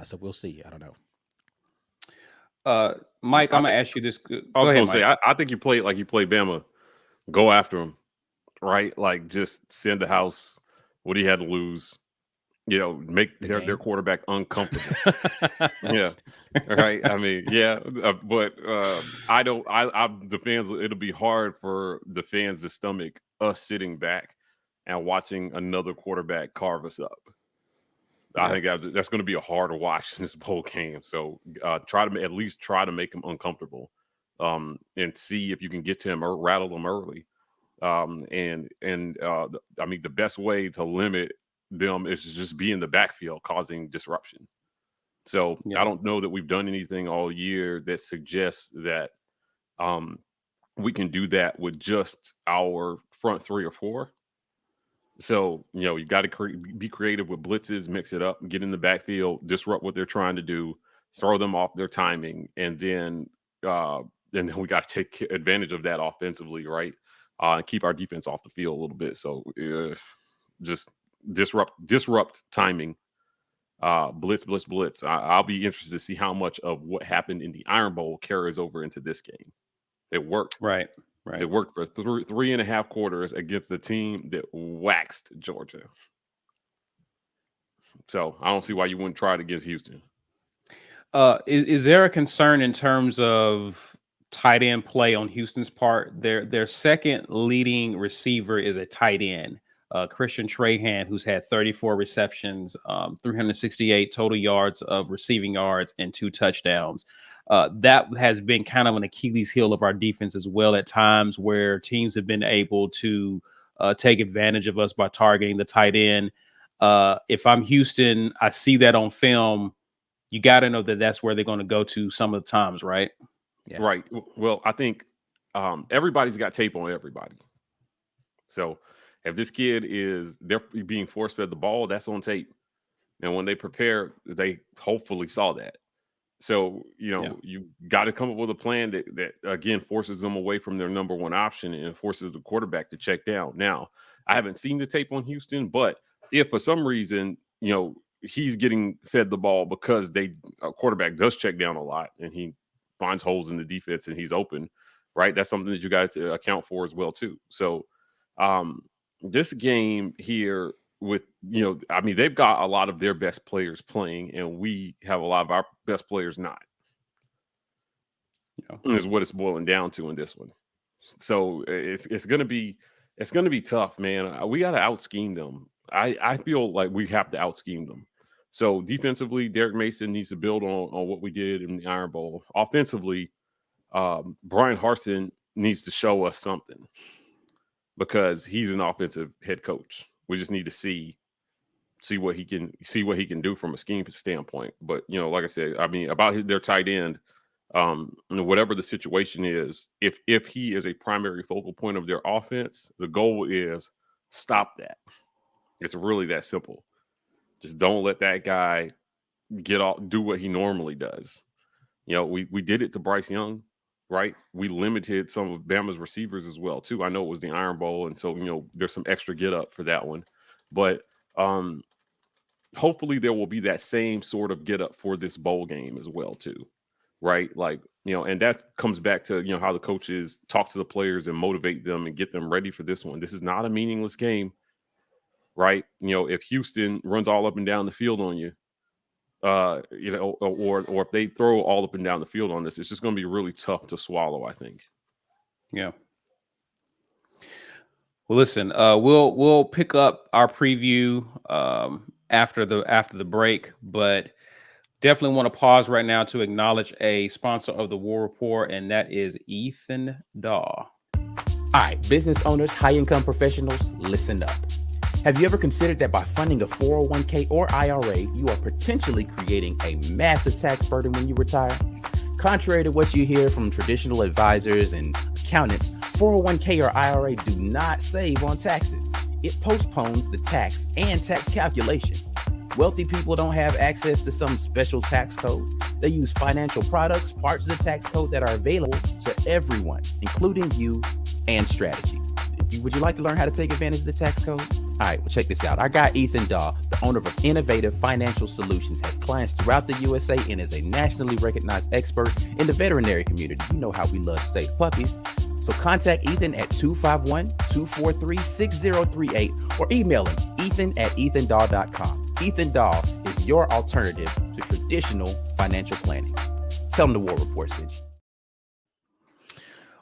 S4: So we'll see. I don't know.
S1: Mike, I'm going to ask you this.
S3: I was going to say, I think you play like you play Bama. Go after him, right? Like just send the house what he had to lose. Make their quarterback uncomfortable. Right. I mean, but the fans. It'll be hard for the fans to stomach us sitting back and watching another quarterback carve us up. I think that's going to be a harder watch in this bowl game. So try to make him uncomfortable, and see if you can get to him or rattle him early. I mean, the best way to limit them is to just be in the backfield causing disruption. So I don't know that we've done anything all year that suggests that we can do that with just our front three or four. So, you got to be creative with blitzes, mix it up, get in the backfield, disrupt what they're trying to do, throw them off their timing, and then we got to take advantage of that offensively, right? And keep our defense off the field a little bit. So just disrupt timing, blitz. I'll be interested to see how much of what happened in the Iron Bowl carries over into this game. It worked.
S1: Right.
S3: It worked for 3.5 quarters against the team that waxed Georgia. So I don't see why you wouldn't try it against Houston.
S1: Is there a concern in terms of tight end play on Houston's part? Their second leading receiver is a tight end, Christian Trahan, who's had 34 receptions, 368 total yards of receiving yards, and 2 touchdowns. That has been kind of an Achilles heel of our defense as well at times, where teams have been able to take advantage of us by targeting the tight end. If I'm Houston, I see that on film. You got to know that that's where they're going to go to some of the times, right?
S3: Yeah. Right. Well, I think everybody's got tape on everybody. So if this kid they're being force-fed the ball, that's on tape. And when they prepare, they hopefully saw that. So, you got to come up with a plan that again, forces them away from their number one option and forces the quarterback to check down. Now, I haven't seen the tape on Houston, but if for some reason, he's getting fed the ball because a quarterback does check down a lot and he finds holes in the defense and he's open, right? That's something that you got to account for as well, too. So this game here with, they've got a lot of their best players playing and we have a lot of our best players not. Is what it's boiling down to in this one. So it's going to be tough, man. We got to out-scheme them. I feel like we have to out-scheme them. So defensively, Derek Mason needs to build on what we did in the Iron Bowl. Offensively, Brian Harsin needs to show us something because he's an offensive head coach. We just need to see see what he can do from a scheme standpoint. But like I said, I mean about their tight end, whatever the situation is, if he is a primary focal point of their offense, the goal is stop that. It's really that simple. Just don't let that guy do what he normally does. We did it to Bryce Young, right? We limited some of Bama's receivers as well too. I know it was the Iron Bowl, and so there's some extra get up for that one, but hopefully there will be that same sort of get up for this bowl game as well too, right? Like and that comes back to how the coaches talk to the players and motivate them and get them ready for this one. This is not a meaningless game, right? If Houston runs all up and down the field on you, or if they throw all up and down the field on this, it's just going to be really tough to swallow, I think.
S1: Yeah. Well, listen, we'll pick up our preview after the break, but definitely want to pause right now to acknowledge a sponsor of the War Report, and that is Ethan Dawe.
S6: All right, business owners, high-income professionals, listen up. Have you ever considered that by funding a 401k or IRA, you are potentially creating a massive tax burden when you retire? Contrary to what you hear from traditional advisors and accountants, 401k or IRA do not save on taxes. It postpones the tax and tax calculation. Wealthy people don't have access to some special tax code. They use financial products, parts of the tax code that are available to everyone, including you and strategy. Would you like to learn how to take advantage of the tax code? All right, well, check this out. Our guy, Ethan Dawe, the owner of Innovative Financial Solutions, has clients throughout the USA and is a nationally recognized expert in the veterinary community. You know how we love to save puppies. So contact Ethan at 251-243-6038 or email him, ethan@ethandawe.com. Ethan Dawe is your alternative to traditional financial planning. Tell him the War Report sent you.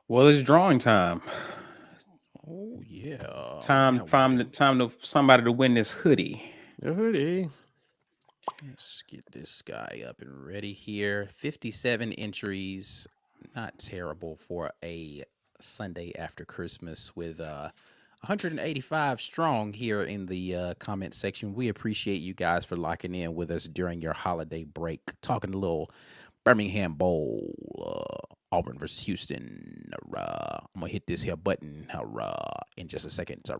S1: Well, it's drawing time.
S4: Oh yeah.
S1: Time to somebody to win this hoodie.
S3: A hoodie.
S4: Let's get this guy up and ready here. 57 entries. Not terrible for a Sunday after Christmas with 185 strong here in the comment section. We appreciate you guys for locking in with us during your holiday break. Talking a little Birmingham Bowl, Auburn versus Houston. I'm gonna hit this here button in just a second. I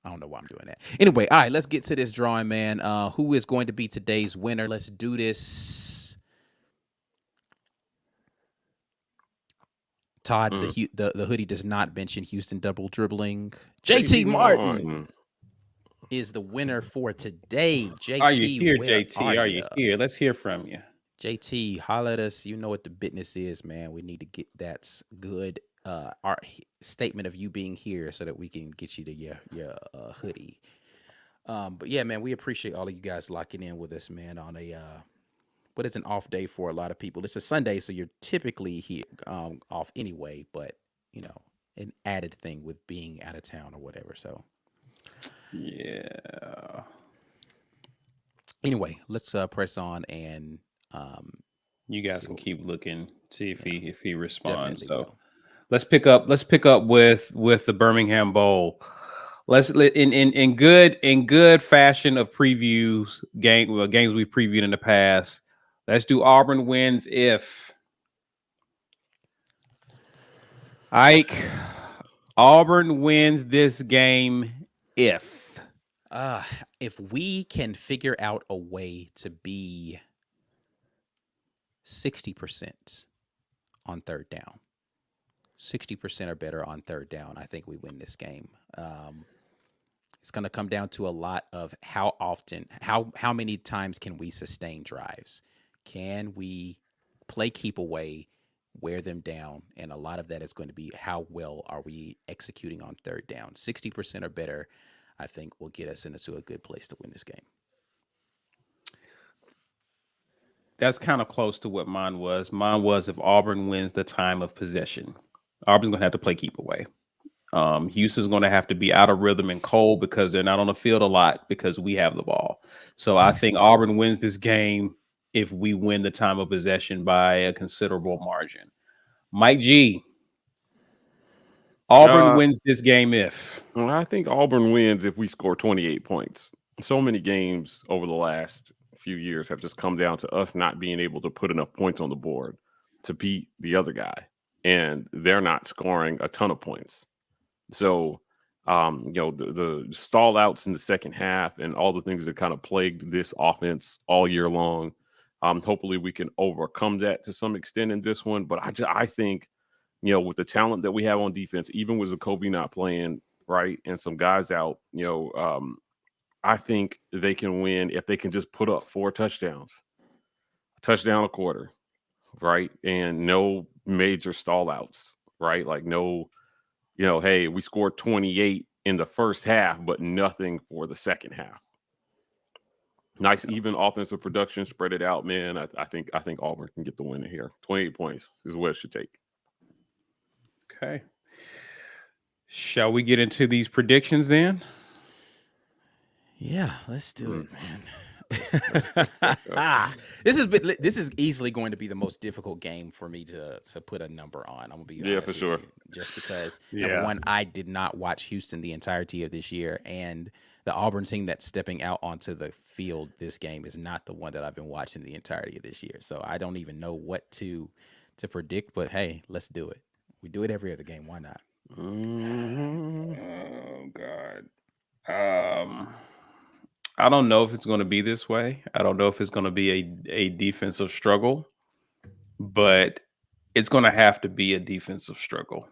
S4: don't know why I'm doing that. Anyway, all right, let's get to this drawing, man. Who is going to be today's winner? Let's do this. Todd, the hoodie does not mention Houston double dribbling. JT Martin is the winner for today. JT,
S1: are you here, JT?
S4: Are
S1: you here? Let's hear from you.
S4: JT, holler at us. You know what the business is, man. We need to get that good our statement of you being here so that we can get you to your hoodie. But yeah, man, we appreciate all of you guys locking in with us, man, on a what is an off day for a lot of people. It's a Sunday, so you're typically here off anyway, but an added thing with being out of town or whatever. So
S1: yeah.
S4: Anyway, let's press on and
S1: you guys can keep looking, see if he responds. So
S4: will.
S1: let's pick up with the Birmingham Bowl. Let's in good fashion of previews games we've previewed in the past. Let's do Auburn wins if Auburn wins this game if
S4: we can figure out a way to be 60% on third down. 60% or better on third down. I think we win this game. It's going to come down to a lot of how many times can we sustain drives? Can we play keep away, wear them down? And a lot of that is going to be how well are we executing on third down. 60% or better, I think, will get us into a good place to win this game.
S1: That's kind of close to what mine was. Mine was if Auburn wins the time of possession. Auburn's going to have to play keep away. Houston's going to have to be out of rhythm and cold because they're not on the field a lot because we have the ball. So I think Auburn wins this game if we win the time of possession by a considerable margin. Mike G, Auburn wins this game if?
S3: Well, I think Auburn wins if we score 28 points. so many games over the last few years have just come down to us not being able to put enough points on the board to beat the other guy, and they're not scoring a ton of points. So, the stall outs in the second half and all the things that kind of plagued this offense all year long. Hopefully we can overcome that to some extent in this one. But I think, with the talent that we have on defense, even with Zacoby not playing, right, and some guys out, I think they can win if they can just put up 4 touchdowns, a touchdown a quarter, right, and no major stall outs, right, like no. Hey, we scored 28 in the first half, but nothing for the second half. Nice, even offensive production, spread it out, man. I think Auburn can get the win here. 28 points is what it should take.
S1: Okay. Shall we get into these predictions then?
S4: Yeah, let's do it, man. This is easily going to be the most difficult game for me to put a number on. I'm gonna be honest
S3: for
S4: with
S3: sure.
S4: you, just because number one, I did not watch Houston the entirety of this year, and the Auburn team that's stepping out onto the field this game is not the one that I've been watching the entirety of this year. So I don't even know what to predict. But hey, let's do it. We do it every other game. Why not?
S1: Oh God. I don't know if it's going to be this way. I don't know if it's going to be a defensive struggle, but it's going to have to be a defensive struggle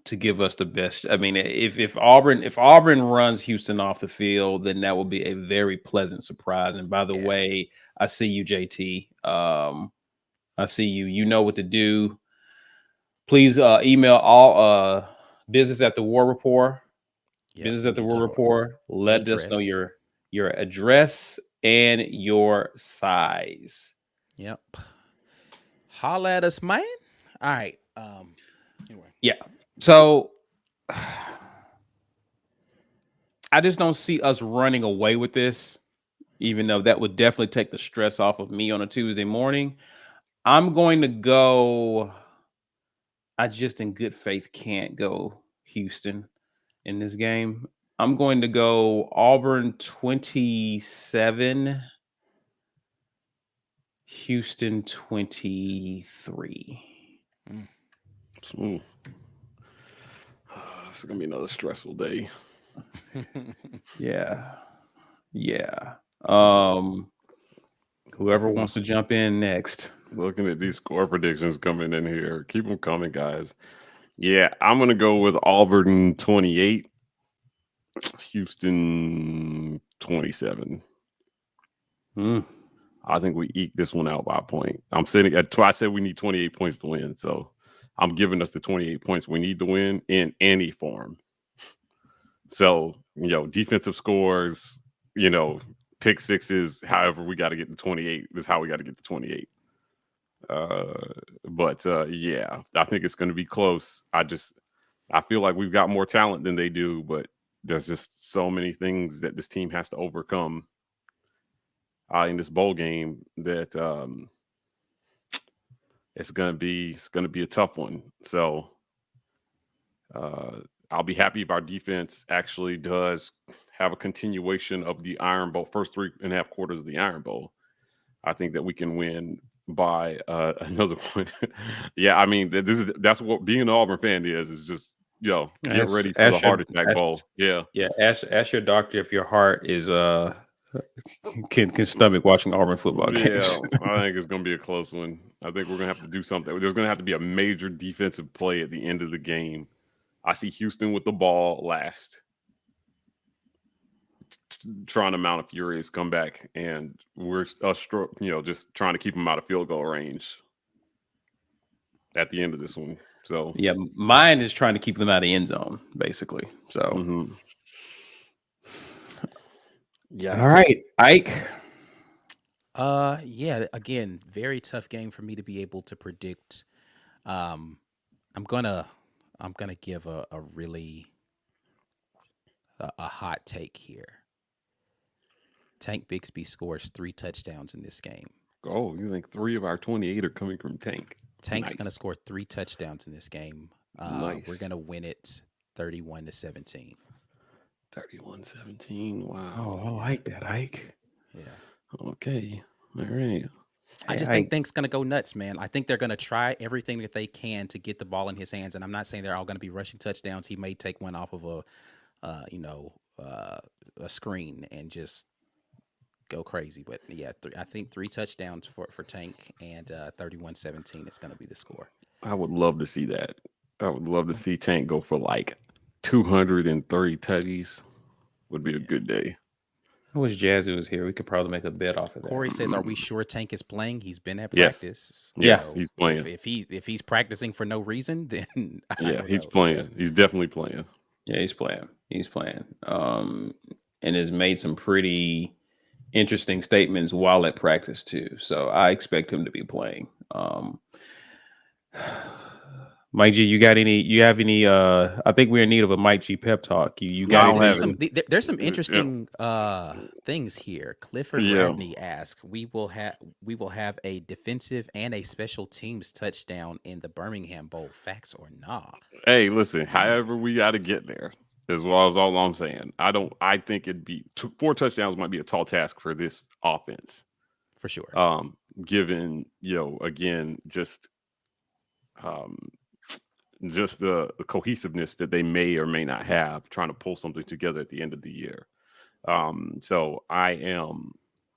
S1: to give us the best. I mean, if Auburn runs Houston off the field, then that will be a very pleasant surprise. And by the way, I see you, JT. I see you. You know what to do. Please email all business at the War Report. Business at the War Report. Let us know your address and your size.
S4: Yep. Holla at us, man. All right. Anyway.
S1: Yeah. So I just don't see us running away with this, even though that would definitely take the stress off of me on a Tuesday morning. I'm going to go. I just in good faith can't go Houston in this game. I'm going to go Auburn 27, Houston 23.
S3: Ooh. It's gonna be another stressful day.
S1: Yeah. Whoever wants to jump in next.
S3: Looking at these score predictions coming in here, keep them coming, guys. Yeah, I'm gonna go with Auburn 28, Houston 27. I think we eke this one out by a point. I'm sitting at. I said we need 28 points to win, so I'm giving us the 28 points we need to win in any form. So defensive scores, pick sixes. However, we got to get to 28. This is how we got to get to 28. But yeah, I think it's going to be close. I feel like we've got more talent than they do, but there's just so many things that this team has to overcome in this bowl game that it's going to be a tough one. So I'll be happy if our defense actually does have a continuation of the Iron Bowl, first 3.5 quarters of the Iron Bowl. I think that we can win by another one. Yeah, I mean, that's what being an Auburn fan is just, get ready for the heart attack bowl. Yeah.
S1: Ask your doctor if your heart is can stomach watching Auburn football games.
S3: Yeah, I think it's going to be a close one. I think we're going to have to do something. There's going to have to be a major defensive play at the end of the game. I see Houston with the ball last, trying to mount a furious comeback, and we're just trying to keep them out of field goal range at the end of this one. So
S1: yeah, mine is trying to keep them out of the end zone, basically. So
S3: yeah.
S1: All right, Ike.
S4: Yeah, again, very tough game for me to be able to predict. I'm gonna give a really hot take here. Tank Bixby scores 3 touchdowns in this game.
S3: Oh, you think 3 of our 28 are coming from Tank?
S4: Tank's going to score 3 touchdowns in this game.
S3: Nice.
S4: We're going to win it 31-17.
S3: 31-17.
S1: Oh,
S3: Wow.
S1: I like that, Ike.
S4: Yeah.
S3: Okay. All right.
S4: I just think things gonna go nuts, man. I think they're gonna try everything that they can to get the ball in his hands, and I'm not saying they're all gonna be rushing touchdowns. He may take one off of a screen and just go crazy. But yeah, I think 3 touchdowns for Tank, and 31-17 is gonna be the score.
S3: I would love to see that. I would love to see Tank go for like 230 tutties. Would be a good day.
S1: I wish Jazzy was here. We could probably make a bet off of that.
S4: Corey says, "Are we sure Tank is playing? He's been at
S3: Yes.
S4: practice.
S3: Yes, he's playing.
S4: If he's practicing for no reason, then
S3: Yeah, he's playing. He's definitely playing.
S1: Yeah, he's playing. He's playing. And has made some pretty interesting statements while at practice too. So I expect him to be playing. Mike G, you have any I think we're in need of a Mike G pep talk. You got
S4: there's some interesting things here. Clifford Radney asks, we will have a defensive and a special teams touchdown in the Birmingham Bowl. Facts or nah?
S3: Hey, listen, however we got to get there is all I'm saying. I think it'd be 4 touchdowns might be a tall task for this offense.
S4: For sure.
S3: Given, again, just the cohesiveness that they may or may not have trying to pull something together at the end of the year. So I am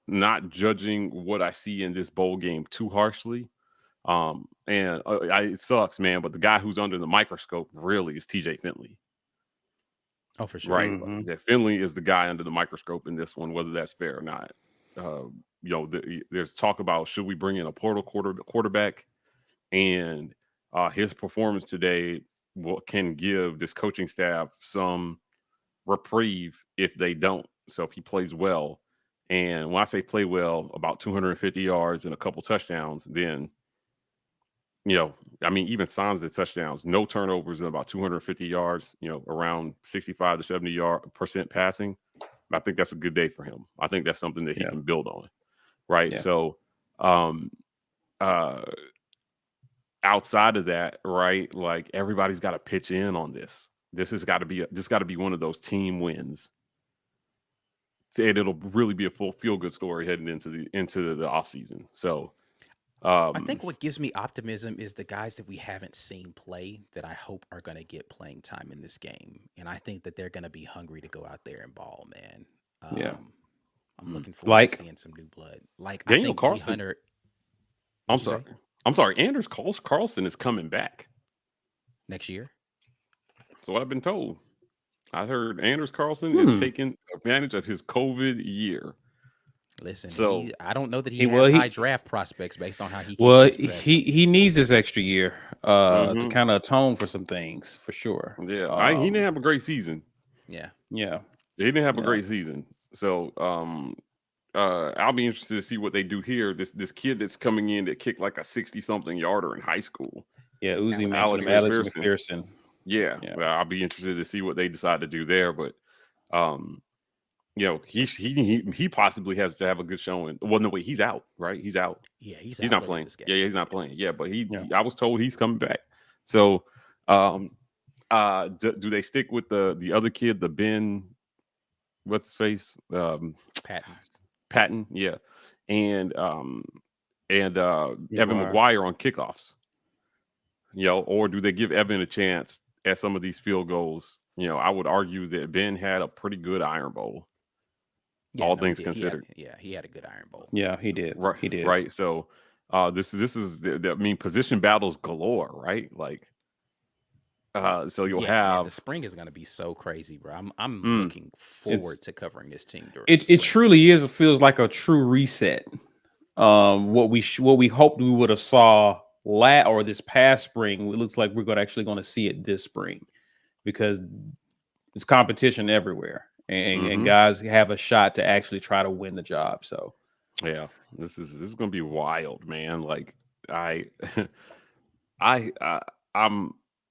S3: not judging what I see in this bowl game too harshly. It sucks, man, but the guy who's under the microscope really is TJ Finley.
S4: Oh, for sure.
S3: Right.
S1: Mm-hmm.
S3: Yeah, Finley is the guy under the microscope in this one, whether that's fair or not. There's talk about should we bring in a portal quarterback, and his performance today can give this coaching staff some reprieve if they don't. So if he plays well, and when I say play well, about 250 yards and a couple touchdowns, then, even signs of touchdowns, no turnovers and about 250 yards, around 65 to 70% passing. I think that's a good day for him. I think that's something that he can build on. Right. Yeah. So, outside of that, right, like everybody's got to pitch in on this. This has got to be one of those team wins. And it'll really be a full feel-good story heading into the offseason. So
S4: I think what gives me optimism is the guys that we haven't seen play that I hope are going to get playing time in this game. And I think that they're going to be hungry to go out there and ball, man. I'm looking forward to seeing some new blood. Like
S3: Daniel
S4: I think
S3: Carlson.
S4: Hunter,
S3: I'm sorry. Anders Carlson is coming back
S4: next year.
S3: That's what I've been told. I heard Anders Carlson is taking advantage of his COVID year.
S4: Listen,
S3: so
S4: I don't know that he has high draft prospects based on how
S1: he needs this extra year to kind of atone for some things, for sure.
S3: Yeah, he didn't have a great season.
S4: Yeah,
S3: he didn't have a great season. So I'll be interested to see what they do here. This kid that's coming in that kicked like a 60-something yarder in high school.
S1: Yeah, Alex McPherson.
S3: Yeah. Well, I'll be interested to see what they decide to do there. But he possibly has to have a good showing. Well, no, wait, he's out, right? He's out.
S4: Yeah, he's
S3: not playing. Yeah, he's not playing. Yeah, but I was told he's coming back. So do they stick with the other kid, the Ben? What's his face? Patton, yeah, and Evan McGuire on kickoffs, or do they give Evan a chance at some of these field goals? I would argue that Ben had a pretty good Iron Bowl, all things considered.
S4: He had a good Iron Bowl.
S1: Yeah, he did.
S3: Right,
S1: he did.
S3: Right. So this is position battles galore, right? Like. So you'll have
S4: the spring is going to be so crazy, bro. I'm looking forward to covering this team during.
S1: It truly is. It feels like a true reset. What we hoped we would have saw this past spring, it looks like we're going to see it this spring, because it's competition everywhere, and guys have a shot to actually try to win the job. So
S3: yeah, this is going to be wild, man. Like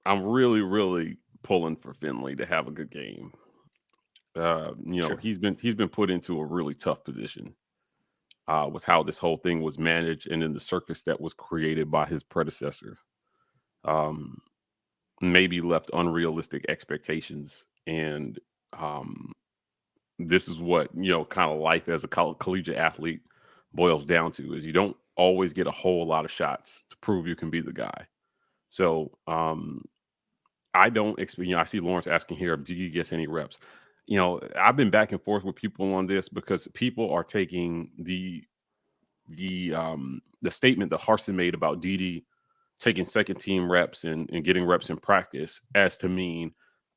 S3: I'm really, really pulling for Finley to have a good game. Sure. He's been put into a really tough position with how this whole thing was managed, and then the circus that was created by his predecessor. Maybe left unrealistic expectations, and this is what, kind of life as a collegiate athlete boils down to, is you don't always get a whole lot of shots to prove you can be the guy. So I don't expect, I see Lawrence asking here, do you get any reps? I've been back and forth with people on this because people are taking the statement that Harsin made about Dede taking second team reps and getting reps in practice as to mean,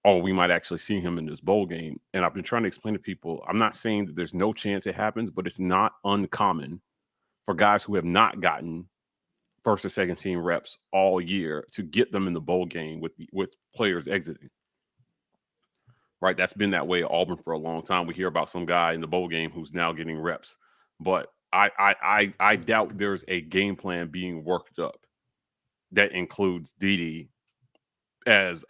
S3: oh, we might actually see him in this bowl game. And I've been trying to explain to people, I'm not saying that there's no chance it happens, but it's not uncommon for guys who have not gotten first or second team reps all year to get them in the bowl game with players exiting. Right? That's been that way at Auburn for a long time. We hear about some guy in the bowl game who's now getting reps, but I doubt there's a game plan being worked up that includes Dede as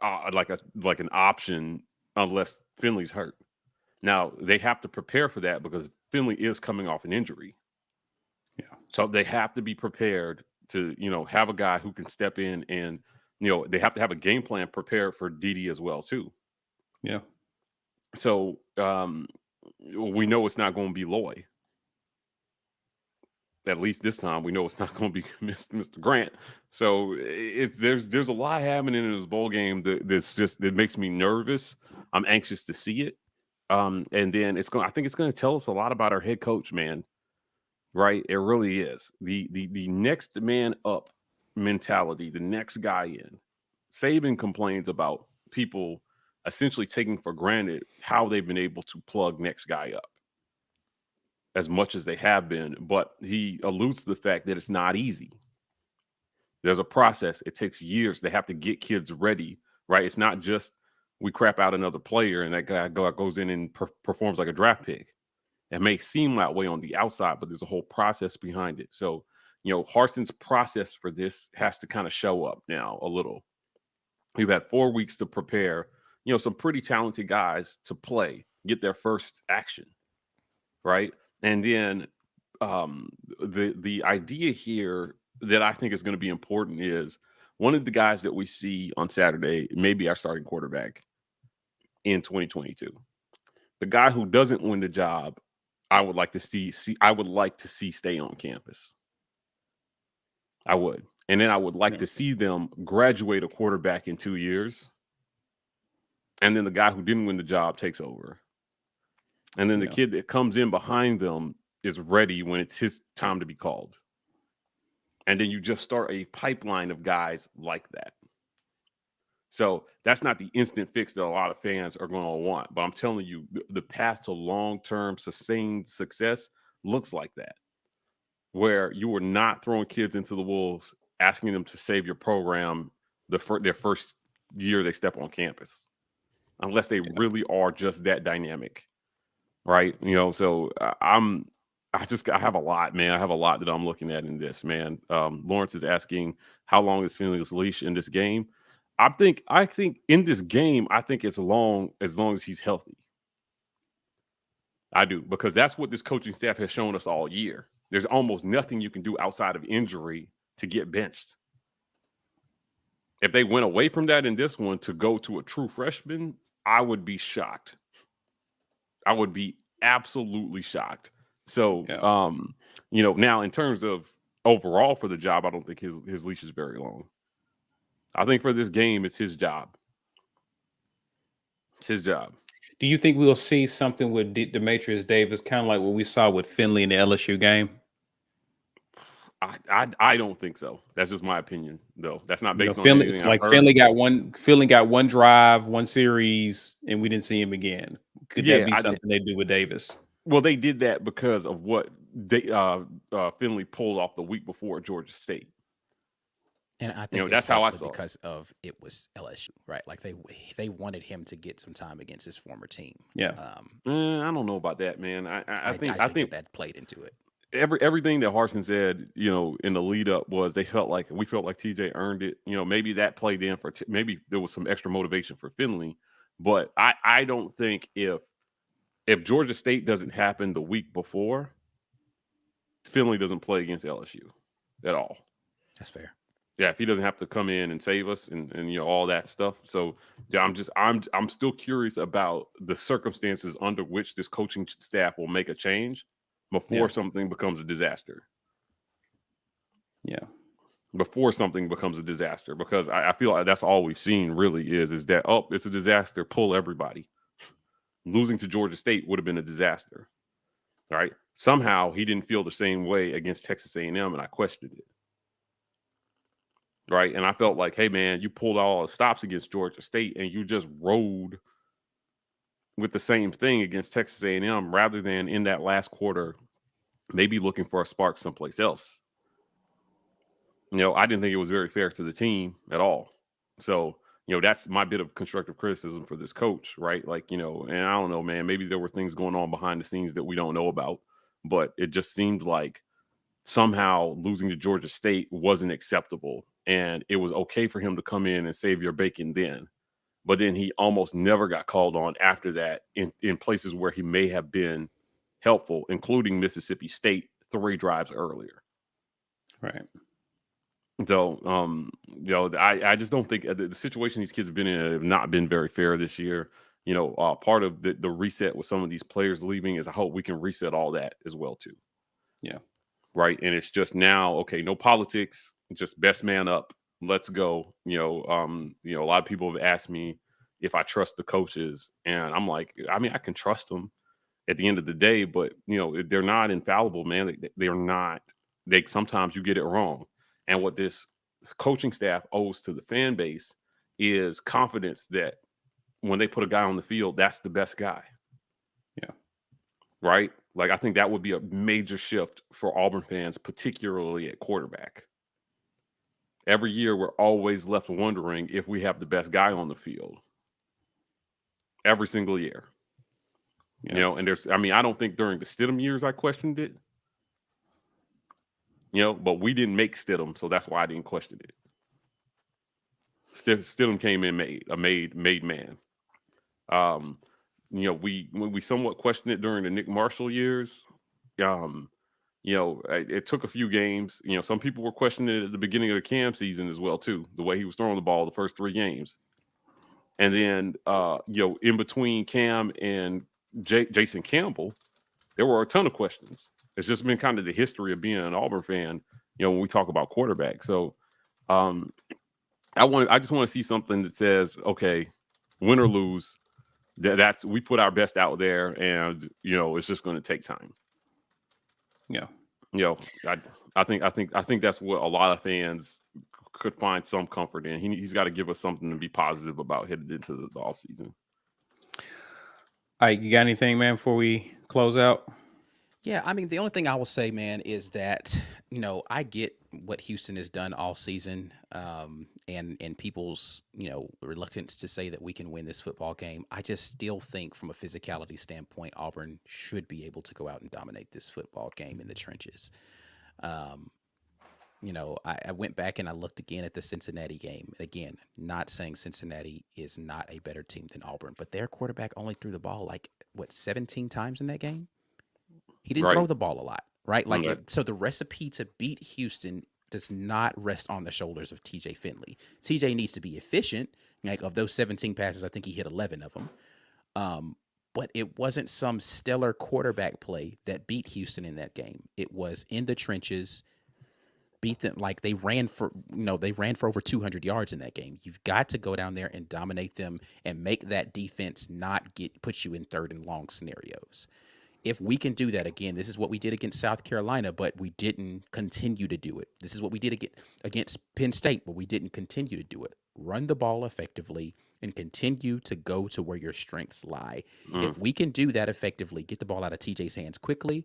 S3: like an option unless Finley's hurt. Now they have to prepare for that because Finley is coming off an injury. Yeah. So they have to be prepared to, have a guy who can step in and, they have to have a game plan prepared for Dede as well too.
S1: Yeah.
S3: So we know it's not going to be Loy. At least this time, we know it's not going to be Mr. Grant. So there's a lot happening in this bowl game that makes me nervous. I'm anxious to see it, and then I think it's going to tell us a lot about our head coach, man. Right? It really is the next man up mentality, the next guy in. Saban complains about people essentially taking for granted how they've been able to plug next guy up as much as they have been, but he alludes to the fact that it's not easy. There's a process. It takes years. They have to get kids ready, right? It's not just we crap out another player and that guy goes in and performs like a draft pick. It may seem that way on the outside, but there's a whole process behind it. So, Harsin's process for this has to kind of show up now a little. We've had 4 weeks to prepare, some pretty talented guys to play, get their first action, right? And then the idea here that I think is going to be important is one of the guys that we see on Saturday, maybe our starting quarterback in 2022. The guy who doesn't win the job, I would like to see stay on campus. I would. And then I would like to see them graduate a quarterback in 2 years. And then the guy who didn't win the job takes over. And then the kid that comes in behind them is ready when it's his time to be called. And then you just start a pipeline of guys like that. So that's not the instant fix that a lot of fans are going to want. But I'm telling you, the path to long-term sustained success looks like that, where you are not throwing kids into the wolves, asking them to save your program their first year they step on campus, unless they really are just that dynamic, right? So I have a lot, man. I have a lot that I'm looking at in this, man. Lawrence is asking, how long is Finley's leash in this game? I think in this game, I think it's long as he's healthy. I do, because that's what this coaching staff has shown us all year. There's almost nothing you can do outside of injury to get benched. If they went away from that in this one to go to a true freshman, I would be shocked. I would be absolutely shocked. So, now in terms of overall for the job, I don't think his leash is very long. I think for this game, it's his job. It's his job.
S1: Do you think we'll see something with Demetrius Davis, kind of like what we saw with Finley in the LSU game?
S3: I don't think so. That's just my opinion, though. That's not based on
S1: Finley.
S3: anything
S1: Like
S3: I've heard.
S1: Finley got one drive, one series, and we didn't see him again. Could that be something they do with Davis?
S3: Well, they did that because of what Finley pulled off the week before at Georgia State.
S4: And I think
S3: that's how I saw
S4: because of it was LSU, right? Like they wanted him to get some time against his former team.
S1: Yeah.
S3: I don't know about that, man. I think
S4: that played into it.
S3: Everything that Harsin said, in the lead up was we felt like TJ earned it. Maybe that played in for maybe there was some extra motivation for Finley, but I don't think if Georgia State doesn't happen the week before, Finley doesn't play against LSU at all.
S4: That's fair.
S3: Yeah, if he doesn't have to come in and save us and all that stuff. So yeah, I'm still curious about the circumstances under which this coaching staff will make a change before something becomes a disaster.
S1: Yeah.
S3: Before something becomes a disaster, because I feel like that's all we've seen really is that, oh, it's a disaster, pull everybody. Losing to Georgia State would have been a disaster, right? Somehow he didn't feel the same way against Texas A&M, and I questioned it, right? And I felt like, hey, man, you pulled all the stops against Georgia State, and you just rode with the same thing against Texas A&M rather than in that last quarter maybe looking for a spark someplace else. I didn't think it was very fair to the team at all. So, that's my bit of constructive criticism for this coach, right? Like, and I don't know, man, maybe there were things going on behind the scenes that we don't know about, but it just seemed like somehow losing to Georgia State wasn't acceptable. And it was okay for him to come in and save your bacon then. But then he almost never got called on after that in places where he may have been helpful, including Mississippi State 3 drives earlier.
S1: Right.
S3: So, I just don't think the situation these kids have been in have not been very fair this year. Part of the reset with some of these players leaving is I hope we can reset all that as well too.
S1: Yeah.
S3: Right. And it's just now, okay, no politics, just best man up. Let's go. A lot of people have asked me if I trust the coaches, and I'm like, I mean, I can trust them at the end of the day, but they're not infallible, man. They're not. Sometimes you get it wrong. And what this coaching staff owes to the fan base is confidence that when they put a guy on the field, that's the best guy.
S1: Yeah.
S3: Right? Like, I think that would be a major shift for Auburn fans, particularly at quarterback. Every year, we're always left wondering if we have the best guy on the field. Every single year.
S1: Yeah.
S3: And I don't think during the Stidham years I questioned it. But we didn't make Stidham, so that's why I didn't question it. Stidham came in made man. We somewhat questioned it during the Nick Marshall years. It took a few games. Some people were questioning it at the beginning of the Cam season as well too, the way he was throwing the ball the first 3 games. And then in between Cam and Jason Campbell, there were a ton of questions. It's just been kind of the history of being an Auburn fan, when we talk about quarterback. So I just want to see something that says, okay, win or lose, that's we put our best out there, and it's just going to take time.
S1: Yeah.
S3: I think that's what a lot of fans could find some comfort in. He's got to give us something to be positive about headed into the offseason.
S1: All right, you got anything, man, before we close out?
S4: Yeah, I mean, the only thing I will say, man, is that, I get what Houston has done all season, and people's, reluctance to say that we can win this football game. I just still think from a physicality standpoint, Auburn should be able to go out and dominate this football game in the trenches. I went back and I looked again at the Cincinnati game. Again, not saying Cincinnati is not a better team than Auburn, but their quarterback only threw the ball 17 times in that game? He didn't throw the ball a lot, right? So the recipe to beat Houston does not rest on the shoulders of TJ Finley. TJ needs to be efficient. Of those 17 passes, I think he hit 11 of them. But it wasn't some stellar quarterback play that beat Houston in that game. It was in the trenches, beat them. They ran for over 200 yards in that game. You've got to go down there and dominate them and make that defense not put you in 3rd and long scenarios. If we can do that again, this is what we did against South Carolina, but we didn't continue to do it. This is what we did against Penn State, but we didn't continue to do it. Run the ball effectively and continue to go to where your strengths lie. If we can do that effectively, get the ball out of TJ's hands quickly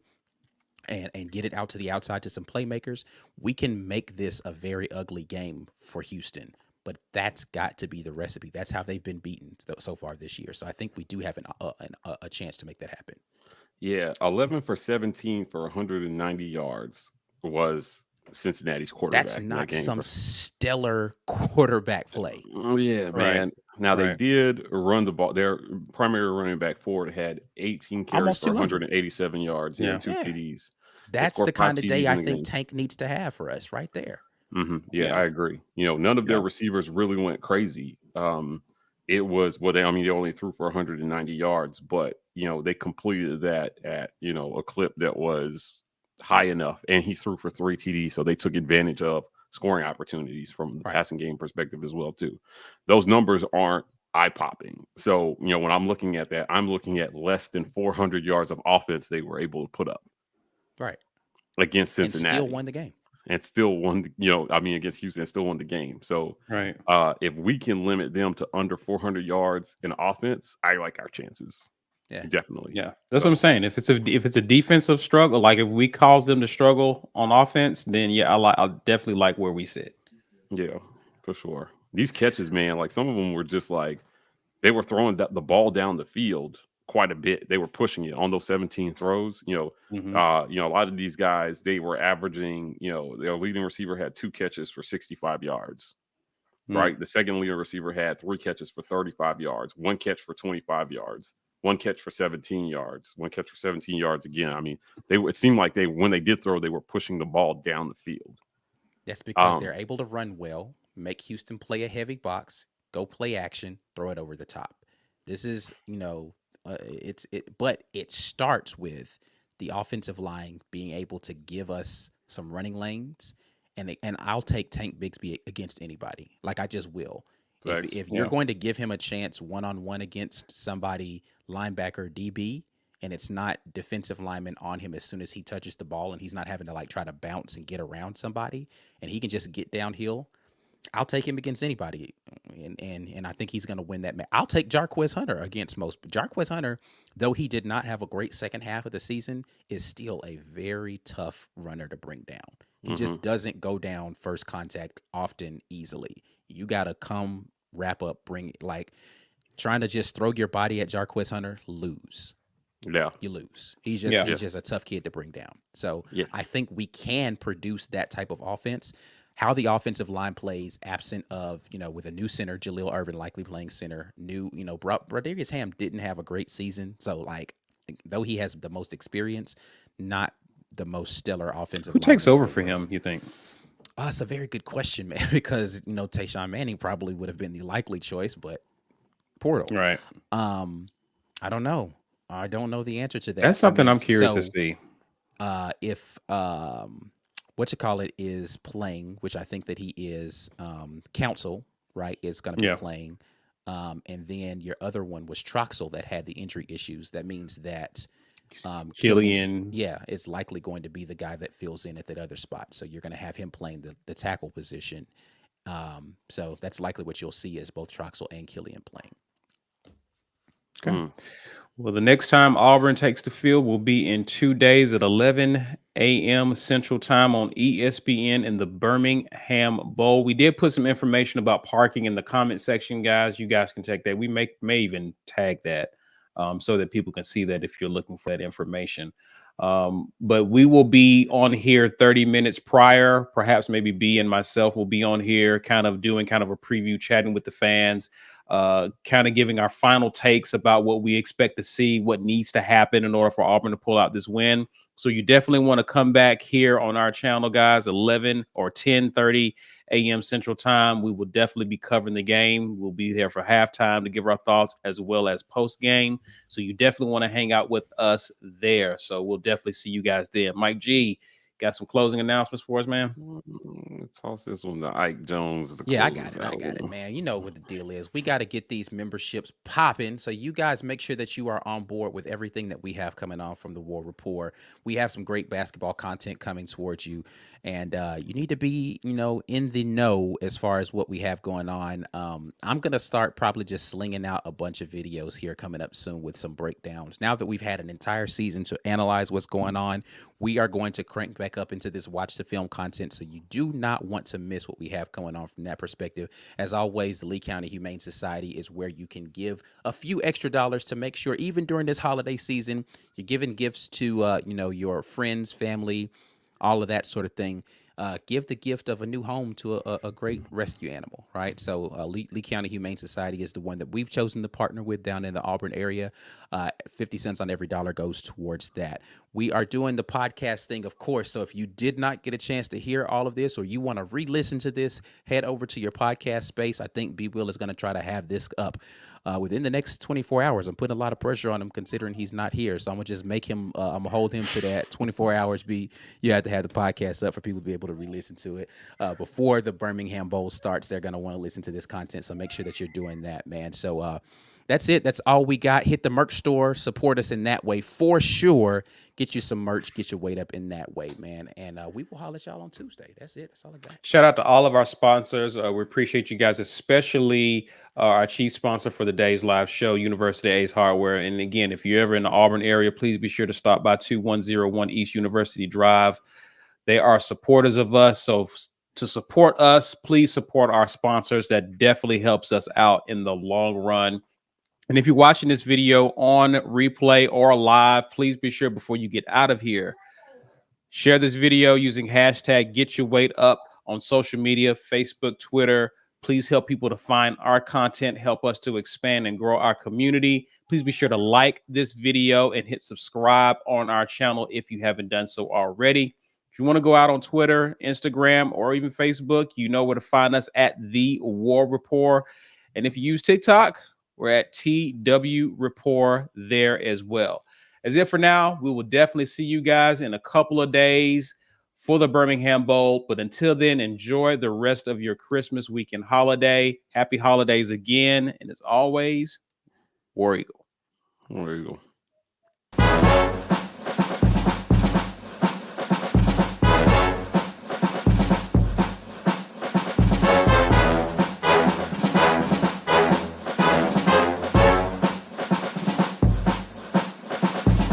S4: and get it out to the outside to some playmakers, we can make this a very ugly game for Houston. But that's got to be the recipe. That's how they've been beaten so far this year. So I think we do have a chance to make that happen.
S3: Yeah, 11 for 17 for 190 yards was Cincinnati's quarterback.
S4: That's not some stellar quarterback play.
S3: Yeah, man. Now, they did run the ball. Their primary running back Ford had 18 carries for 187 yards and 2 TDs.
S4: That's the kind of day I think Tank needs to have for us right there.
S3: Yeah, I agree. None of their receivers really went crazy. It was they only threw for 190 yards, but they completed that at a clip that was high enough, and he threw for 3 TDs, so they took advantage of scoring opportunities from the passing game perspective as well too. Those numbers aren't eye popping. So when I'm looking at that, I'm looking at less than 400 yards of offense they were able to put up against Cincinnati,
S4: and still won the game.
S3: And still won, against Houston, and still won the game. So, if we can limit them to under 400 yards in offense, I like our chances.
S4: Yeah,
S3: definitely.
S1: Yeah, that's what I'm saying. If it's a defensive struggle, like if we cause them to struggle on offense, then I definitely like where we sit.
S3: Yeah, for sure. These catches, man, like some of them were just like they were throwing the ball down the field quite a bit. They were pushing it on those 17 throws. A lot of these guys, they were averaging, their leading receiver had 2 catches for 65 yards, right? The second leading receiver had 3 catches for 35 yards, 1 catch for 25 yards, 1 catch for 17 yards, 1 catch for 17 yards again. It seemed like when they did throw, they were pushing the ball down the field.
S4: That's because they're able to run well, make Houston play a heavy box, go play action, throw it over the top. This is, but it starts with the offensive line being able to give us some running lanes, and I'll take Tank Bigsby against anybody. Like I just will. If you're going to give him a chance one-on-one against somebody, linebacker, DB, and it's not defensive lineman on him as soon as he touches the ball, and he's not having to try to bounce and get around somebody, and he can just get downhill, I'll take him against anybody, and I think he's going to win that match. I'll take Jarquez Hunter against most. Jarquez Hunter, though he did not have a great second half of the season, is still a very tough runner to bring down. He just doesn't go down first contact often easily. You got to come, wrap up, bring it. Like trying to just throw your body at Jarquez Hunter, lose.
S3: Yeah,
S4: you lose. He's just a tough kid to bring down. So I think we can produce that type of offense. How the offensive line plays absent of, with a new center, Jaleel Irvin likely playing center, Broderius Ham didn't have a great season. So though he has the most experience, not the most stellar offensive
S1: line. Who takes over for him, you think?
S4: It's a very good question, man, because, Tayshaun Manning probably would have been the likely choice, but Portal.
S1: Right.
S4: I don't know. I don't know the answer to that.
S1: That's something I'm curious to see.
S4: If is playing, which I think that he is, Council, right, is going to be playing. And then your other one was Troxel that had the injury issues. That means that
S1: Killian,
S4: is likely going to be the guy that fills in at that other spot. So you're going to have him playing the tackle position. So that's likely what you'll see is both Troxel and Killian playing.
S1: Okay. Well, the next time Auburn takes the field will be in 2 days at 11 a.m. Central Time on ESPN in the Birmingham Bowl. We did put some information about parking in the comment section, guys. You guys can check that. We may even tag that so that people can see that if you're looking for that information. But we will be on here 30 minutes prior. Perhaps maybe B and myself will be on here doing a preview, chatting with the fans. Kind of giving our final takes about what we expect to see, what needs to happen in order for Auburn to pull out this win. So you definitely want to come back here on our channel, guys, 11 or 10:30 a.m. Central Time. We will definitely be covering the game. We'll be there for halftime to give our thoughts as well as post game. So you definitely want to hang out with us there. So we'll definitely see you guys then. Mike G, got some closing announcements for us, man?
S3: Toss this one to Ike Jones.
S4: I got it, man. You know what the deal is. We got to get these memberships popping. So you guys make sure that you are on board with everything that we have coming on from the War Report. We have some great basketball content coming towards you. And you need to be, in the know as far as what we have going on. I'm going to start probably just slinging out a bunch of videos here coming up soon with some breakdowns. Now that we've had an entire season to analyze what's going on, we are going to crank back up into this watch the film content. So you do not want to miss what we have going on from that perspective. As always, the Lee County Humane Society is where you can give a few extra dollars to make sure even during this holiday season, you're giving gifts to, your friends, family, all of that sort of thing. give the gift of a new home to a great rescue animal, right? So Lee County Humane Society is the one that we've chosen to partner with down in the Auburn area. 50 cents on every dollar goes towards that. We are doing the podcast thing, of course. So if you did not get a chance to hear all of this, or you want to re-listen to this, head over to your podcast space. I think B. Will is going to try to have this up within the next 24 hours. I'm putting a lot of pressure on him considering he's not here. So I'm going to just make him, I'm going to hold him to that 24 hours. You have to have the podcast up for people to be able to re-listen to it. Before the Birmingham Bowl starts, they're going to want to listen to this content. So make sure that you're doing that, man. So that's it. That's all we got. Hit the merch store. Support us in that way for sure. Get you some merch. Get your weight up in that way, man. And we will holler at y'all on Tuesday. That's it. That's all I got.
S1: Shout out to all of our sponsors. We appreciate you guys, especially our chief sponsor for the day's live show, University Ace Hardware. And again, if you're ever in the Auburn area, please be sure to stop by 2101 East University Drive. They are supporters of us. So to support us, please support our sponsors. That definitely helps us out in the long run. And if you're watching this video on replay or live, please be sure before you get out of here, share this video using hashtag Get Your Weight Up on social media, Facebook, Twitter. Please help people to find our content, help us to expand and grow our community. Please be sure to like this video and hit subscribe on our channel if you haven't done so already. If you want to go out on Twitter, Instagram, or even Facebook, you know where to find us at The War Rapport. And if you use TikTok, we're at TW Rapport there as well. As if for now, we will definitely see you guys in a couple of days for the Birmingham Bowl. But until then, enjoy the rest of your Christmas weekend holiday. Happy holidays again. And as always, War Eagle.
S3: War Eagle.